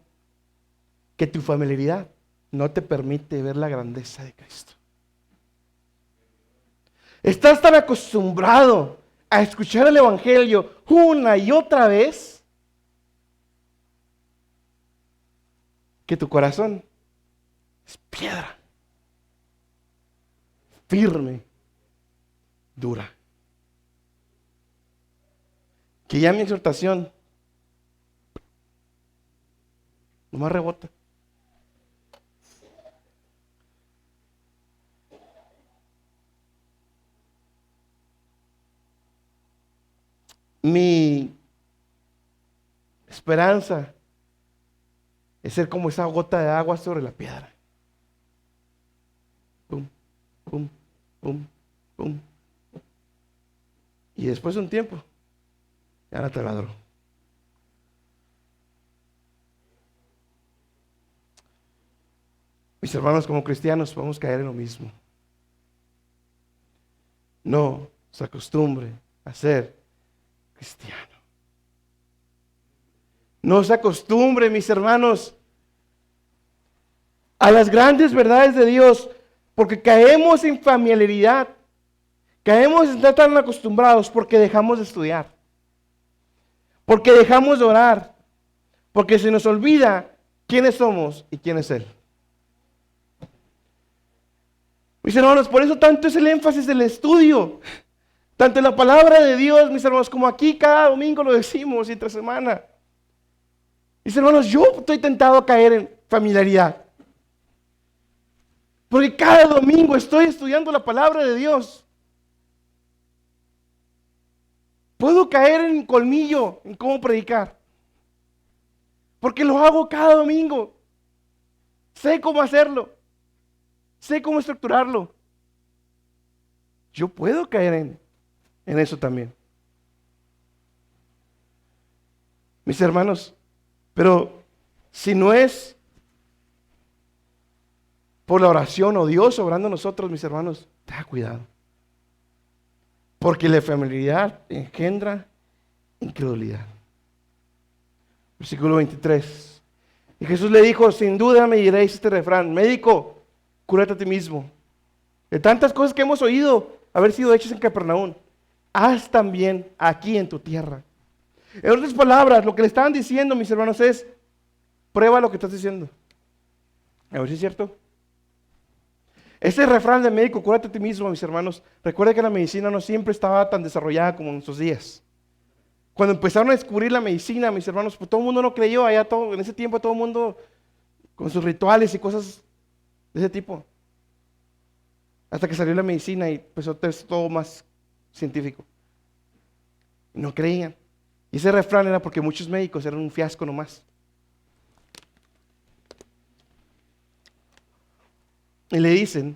que tu familiaridad no te permite ver la grandeza de Cristo. Estás tan acostumbrado a escuchar el evangelio una y otra vez que tu corazón es piedra, firme, dura. Que ya mi exhortación nomás rebota. Mi esperanza es ser como esa gota de agua sobre la piedra. Pum, pum, pum, pum. Y después de un tiempo, ya no te ladró. Mis hermanos, como cristianos, podemos caer en lo mismo. No se acostumbre a ser cristiano. No se acostumbre, mis hermanos, a las grandes verdades de Dios, porque caemos en familiaridad, caemos en estar tan acostumbrados porque dejamos de estudiar, porque dejamos de orar, porque se nos olvida quiénes somos y quién es Él. Mis hermanos, por eso tanto es el énfasis del estudio, tanto en la palabra de Dios, mis hermanos, como aquí cada domingo lo decimos y entre semana. Mis hermanos, yo estoy tentado a caer en familiaridad, porque cada domingo estoy estudiando la palabra de Dios. Puedo caer en colmillo en cómo predicar, porque lo hago cada domingo. Sé cómo hacerlo, sé cómo estructurarlo. Yo puedo caer en eso también. Mis hermanos, pero si no es por la oración o Dios obrando a nosotros, mis hermanos, tenga cuidado. Porque la familiaridad engendra incredulidad. Versículo 23. Y Jesús le dijo, sin duda me diréis este refrán, médico, cúrate a ti mismo. De tantas cosas que hemos oído haber sido hechas en Capernaúm, haz también aquí en tu tierra. En otras palabras, lo que le estaban diciendo, mis hermanos, es, prueba lo que estás diciendo. A ver si es cierto. Ese refrán de médico, cúrate a ti mismo, mis hermanos, recuerda que la medicina no siempre estaba tan desarrollada como en nuestros días. Cuando empezaron a descubrir la medicina, mis hermanos, pues todo el mundo no creyó, en ese tiempo todo el mundo con sus rituales y cosas de ese tipo. Hasta que salió la medicina y empezó a ser todo más científico. No creían. Y ese refrán era porque muchos médicos eran un fiasco nomás. Y le dicen,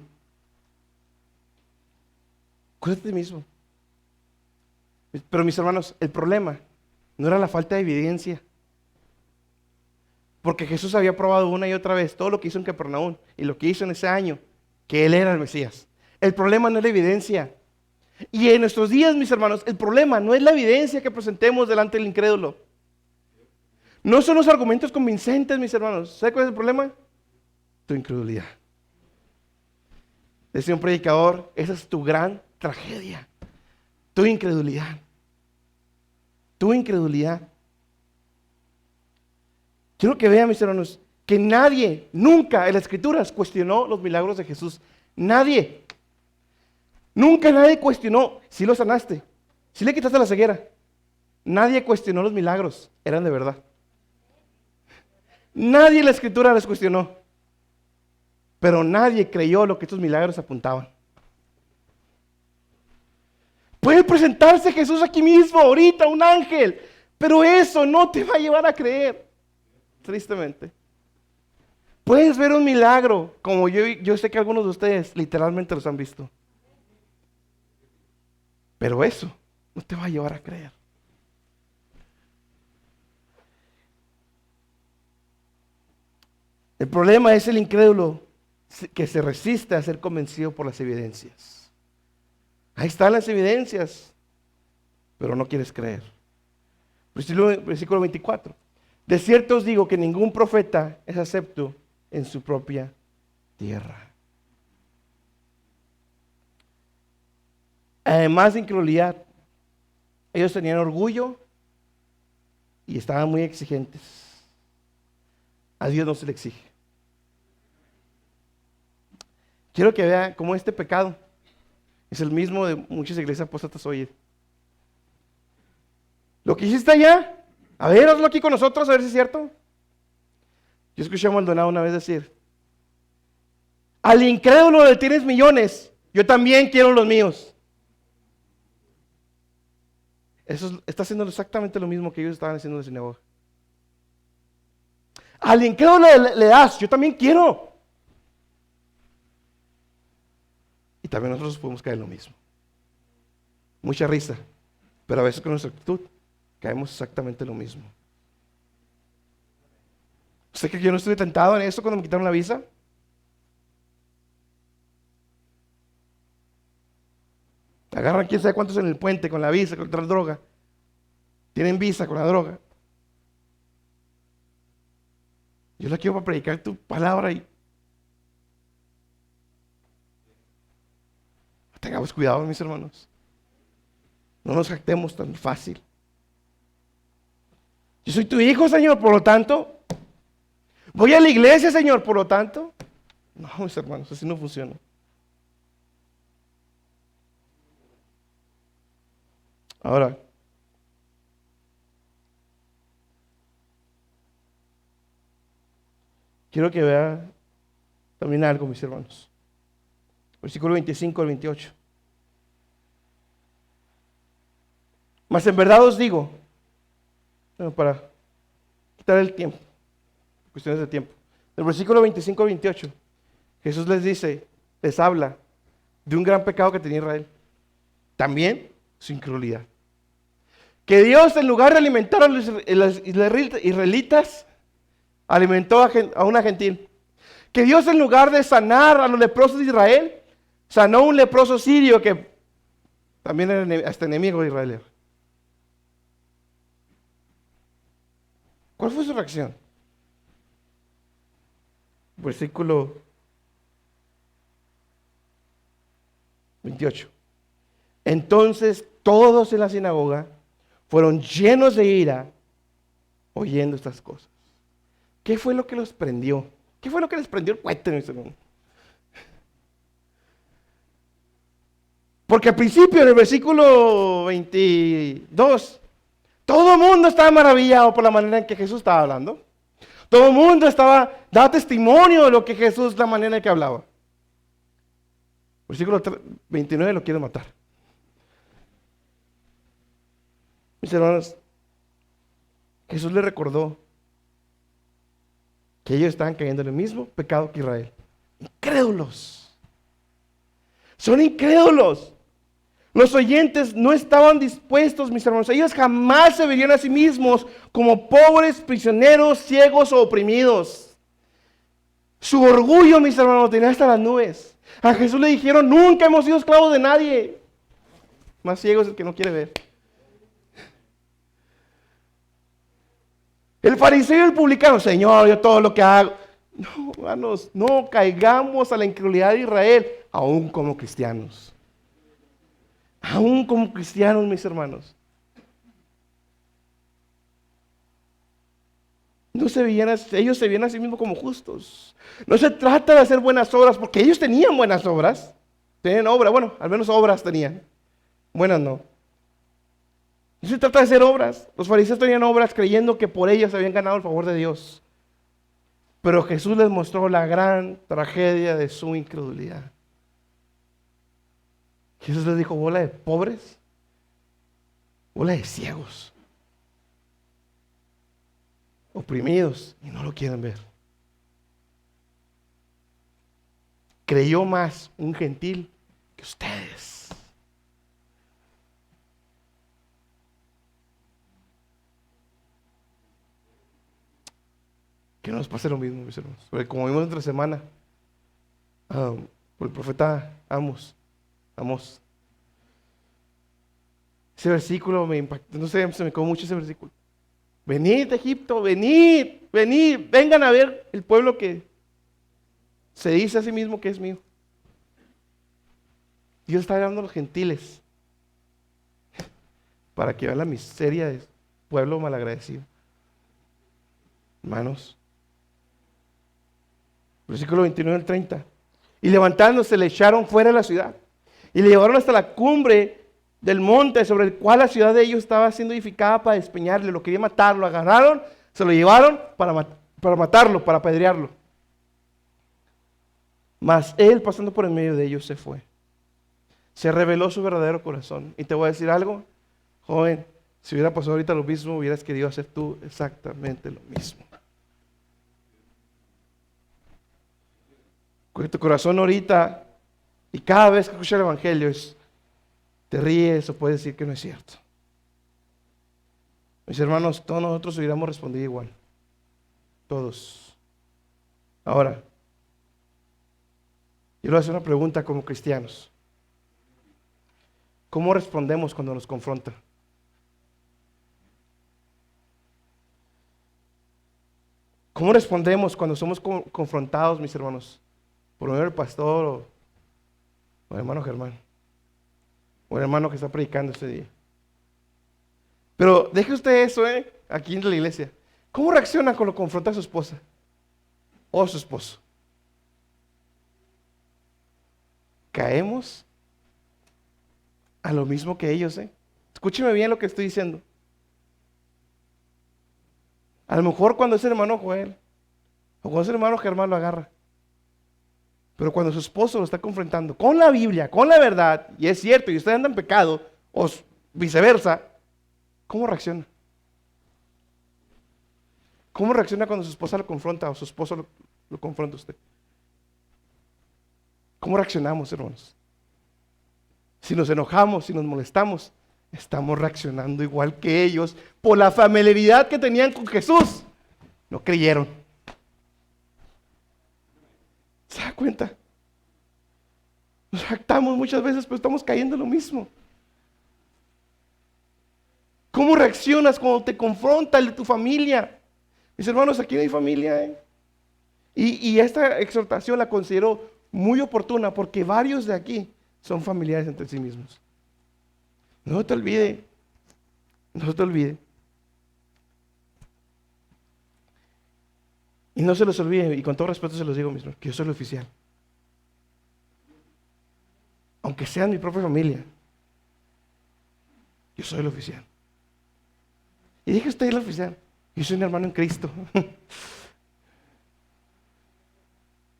cúrate a ti mismo. Pero mis hermanos, el problema no era la falta de evidencia. Porque Jesús había probado una y otra vez todo lo que hizo en Capernaúm y lo que hizo en ese año, que Él era el Mesías. El problema no es la evidencia. Y en nuestros días, mis hermanos, el problema no es la evidencia que presentemos delante del incrédulo. No son los argumentos convincentes, mis hermanos. ¿Sabe cuál es el problema? Tu incredulidad. Decía un predicador, esa es tu gran tragedia. Tu incredulidad. Tu incredulidad. Quiero que vean, mis hermanos, que nadie, nunca en las Escrituras cuestionó los milagros de Jesús. Nadie. Nunca nadie cuestionó si lo sanaste, si le quitaste la ceguera. Nadie cuestionó los milagros, eran de verdad. Nadie en la escritura les cuestionó. Pero nadie creyó lo que estos milagros apuntaban. Puede presentarse Jesús aquí mismo, ahorita, un ángel. Pero eso no te va a llevar a creer. Tristemente. Puedes ver un milagro, como yo sé que algunos de ustedes literalmente los han visto. Pero eso no te va a llevar a creer. El problema es el incrédulo que se resiste a ser convencido por las evidencias. Ahí están las evidencias, pero no quieres creer. Versículo 24. De cierto os digo que ningún profeta es acepto en su propia tierra. Además de incredulidad, ellos tenían orgullo y estaban muy exigentes. A Dios no se le exige. Quiero que vean cómo este pecado es el mismo de muchas iglesias apóstatas hoy. Lo que hiciste allá, a ver, hazlo aquí con nosotros, a ver si es cierto. Yo escuché a Maldonado una vez decir: al incrédulo le tienes millones, yo también quiero los míos. Eso está haciendo exactamente lo mismo que ellos estaban haciendo en la sinagoga. Al incrédulo le das, yo también quiero. Y también nosotros podemos caer en lo mismo. Mucha risa, pero a veces con nuestra actitud caemos exactamente en lo mismo. ¿Usted cree que yo no estuve tentado en eso cuando me quitaron la visa? Agarran quién sabe cuántos en el puente con la visa, con la droga. Tienen visa con la droga. Yo la quiero para predicar tu palabra y tengamos cuidado, mis hermanos. No nos jactemos tan fácil. Yo soy tu hijo, Señor, por lo tanto. Voy a la iglesia, Señor, por lo tanto. No, mis hermanos, así no funciona. Ahora, quiero que vea también algo, mis hermanos. Versículo 25 al 28. Mas en verdad os digo, bueno, para quitar el tiempo, cuestiones de tiempo. Del versículo 25 al 28, Jesús les dice, les habla de un gran pecado que tenía Israel. También su incredulidad. Que Dios, en lugar de alimentar a los israelitas, alimentó a una gentil. Que Dios, en lugar de sanar a los leprosos de Israel, sanó a un leproso sirio que también era hasta enemigo de Israel. ¿Cuál fue su reacción? Versículo 28. Entonces todos en la sinagoga fueron llenos de ira oyendo estas cosas. ¿Qué fue lo que los prendió? ¿Qué fue lo que les prendió el cohete, mis hermanos? Porque al principio, en el versículo 22, todo el mundo estaba maravillado por la manera en que Jesús estaba hablando. Todo el mundo daba testimonio de lo que Jesús, la manera en que hablaba. Versículo 29 lo quiere matar. Mis hermanos, Jesús le recordó que ellos estaban cayendo en el mismo pecado que Israel. Incrédulos. Son incrédulos. Los oyentes no estaban dispuestos, mis hermanos. Ellos jamás se verían a sí mismos como pobres, prisioneros, ciegos o oprimidos. Su orgullo, mis hermanos, tenía hasta las nubes. A Jesús le dijeron, nunca hemos sido esclavos de nadie. Más ciego es el que no quiere ver. El fariseo y el publicano, Señor, yo todo lo que hago. No, hermanos, no caigamos a la incredulidad de Israel, aún como cristianos. Aún como cristianos, mis hermanos. Ellos se veían a sí mismos como justos. No se trata de hacer buenas obras, porque ellos tenían buenas obras. Tenían obras, bueno, al menos obras tenían. Buenas no. No se trata de hacer obras. Los fariseos tenían obras creyendo que por ellas habían ganado el favor de Dios. Pero Jesús les mostró la gran tragedia de su incredulidad. Jesús les dijo: bola de pobres, bola de ciegos, oprimidos, y no lo quieren ver. Creyó más un gentil que ustedes. Que no nos pase lo mismo, mis hermanos. Porque como vimos entre semana, por el profeta Amós, ese versículo me impactó, no sé, se me quedó mucho ese versículo. Venid de Egipto, venid, vengan a ver el pueblo que se dice a sí mismo que es mío. Dios está llamando a los gentiles para que vean la miseria del pueblo malagradecido. Hermanos, versículo 29 al 30. Y levantándose le echaron fuera de la ciudad y le llevaron hasta la cumbre del monte sobre el cual la ciudad de ellos estaba siendo edificada para despeñarle. Lo querían matar, lo agarraron, se lo llevaron para matarlo, para apedrearlo. Mas él, pasando por en medio de ellos, se fue. Se reveló su verdadero corazón. Y te voy a decir algo, joven, si hubiera pasado ahorita lo mismo, hubieras querido hacer tú exactamente lo mismo. Porque tu corazón ahorita, y cada vez que escuchas el evangelio, te ríes o puedes decir que no es cierto. Mis hermanos, todos nosotros hubiéramos respondido igual. Todos. Ahora, yo le voy a hacer una pregunta como cristianos. ¿Cómo respondemos cuando nos confrontan? ¿Cómo respondemos cuando somos confrontados, mis hermanos? Por medio del pastor o el hermano Germán, o el hermano que está predicando este día. Pero deje usted eso, aquí en la iglesia. ¿Cómo reacciona cuando confronta a su esposa o a su esposo? Caemos a lo mismo que ellos, Escúcheme bien lo que estoy diciendo. A lo mejor cuando es el hermano Joel o cuando es el hermano Germán lo agarra. Pero cuando su esposo lo está confrontando con la Biblia, con la verdad, y es cierto, y usted anda en pecado, o viceversa, ¿cómo reacciona? ¿Cómo reacciona cuando su esposa lo confronta o su esposo lo confronta a usted? ¿Cómo reaccionamos, hermanos? Si nos enojamos, si nos molestamos, estamos reaccionando igual que ellos por la familiaridad que tenían con Jesús. No creyeron. ¿Se da cuenta? Nos jactamos muchas veces, pero estamos cayendo en lo mismo. ¿Cómo reaccionas cuando te confronta el de tu familia? Mis hermanos, aquí no hay familia, Y esta exhortación la considero muy oportuna porque varios de aquí son familiares entre sí mismos. No te olvides. Y no se los olvide, y con todo respeto se los digo, mis hermanos, que yo soy el oficial. Aunque sean mi propia familia, yo soy el oficial. Y dije usted el oficial, yo soy un hermano en Cristo.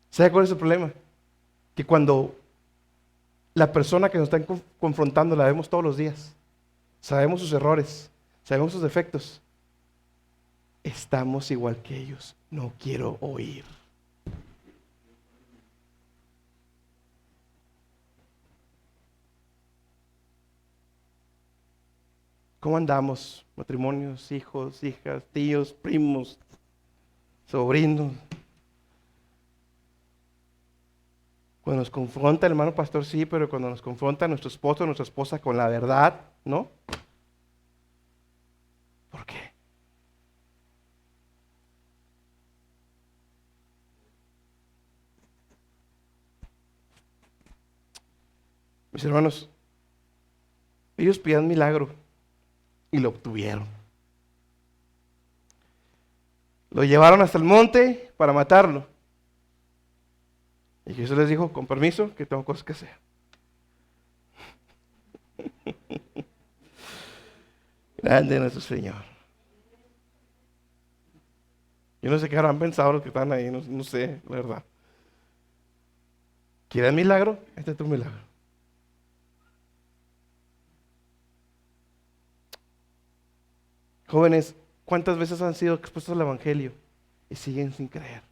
¿Sabe cuál es el problema? Que cuando la persona que nos está confrontando la vemos todos los días, sabemos sus errores, sabemos sus defectos, estamos igual que ellos. No quiero oír. ¿Cómo andamos? Matrimonios, hijos, hijas, tíos, primos, sobrinos. Cuando nos confronta el hermano pastor, sí, pero cuando nos confronta nuestro esposo o nuestra esposa con la verdad, ¿no? ¿Por qué? Mis hermanos, ellos pidieron milagro y lo obtuvieron. Lo llevaron hasta el monte para matarlo. Y Jesús les dijo, con permiso, que tengo cosas que hacer. Grande nuestro Señor. Yo no sé qué habrán pensado los que están ahí, no sé, la verdad. ¿Quieres milagro? Este es tu milagro. Jóvenes, ¿cuántas veces han sido expuestos al Evangelio y siguen sin creer?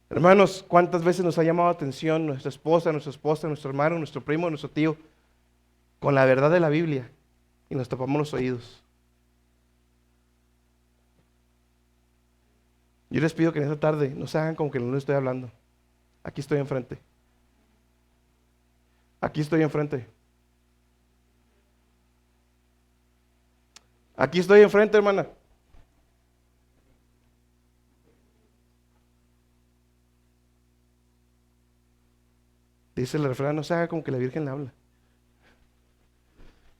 Hermanos, ¿cuántas veces nos ha llamado la atención nuestra esposa, nuestro hermano, nuestro primo, nuestro tío, con la verdad de la Biblia y nos tapamos los oídos? Yo les pido que en esta tarde no se hagan como que no les estoy hablando. Aquí estoy enfrente. Aquí estoy enfrente. Aquí estoy enfrente, hermana. Dice el refrán, no se haga como que la Virgen le habla.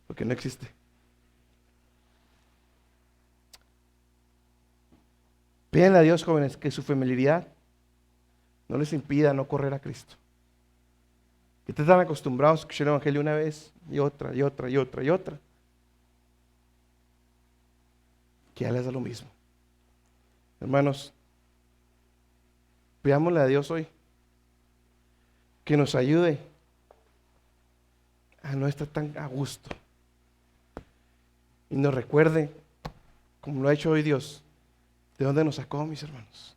Porque no existe. Pídenle a Dios, jóvenes, que su familiaridad no les impida no correr a Cristo. Que estén tan acostumbrados a escuchar el Evangelio una vez y otra, y otra, y otra, y otra, que ya les da lo mismo. Hermanos, pidámosle a Dios hoy que nos ayude a no estar tan a gusto y nos recuerde, como lo ha hecho hoy Dios, de dónde nos sacó, mis hermanos.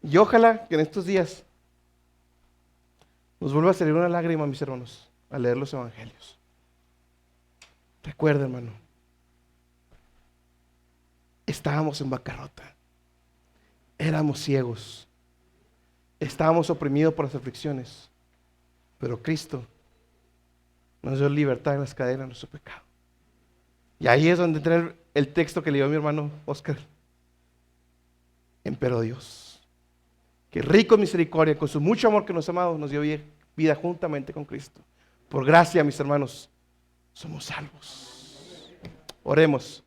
Y ojalá que en estos días nos vuelva a salir una lágrima, mis hermanos, al leer los evangelios. Recuerda, hermano, estábamos en bancarrota, éramos ciegos, estábamos oprimidos por las aflicciones, pero Cristo nos dio libertad en las cadenas de nuestro pecado. Y ahí es donde entra el texto que leyó mi hermano Oscar. Empero Dios, que rico en misericordia, con su mucho amor que nos ha amado, nos dio vida juntamente con Cristo. Por gracia, mis hermanos, somos salvos. Oremos.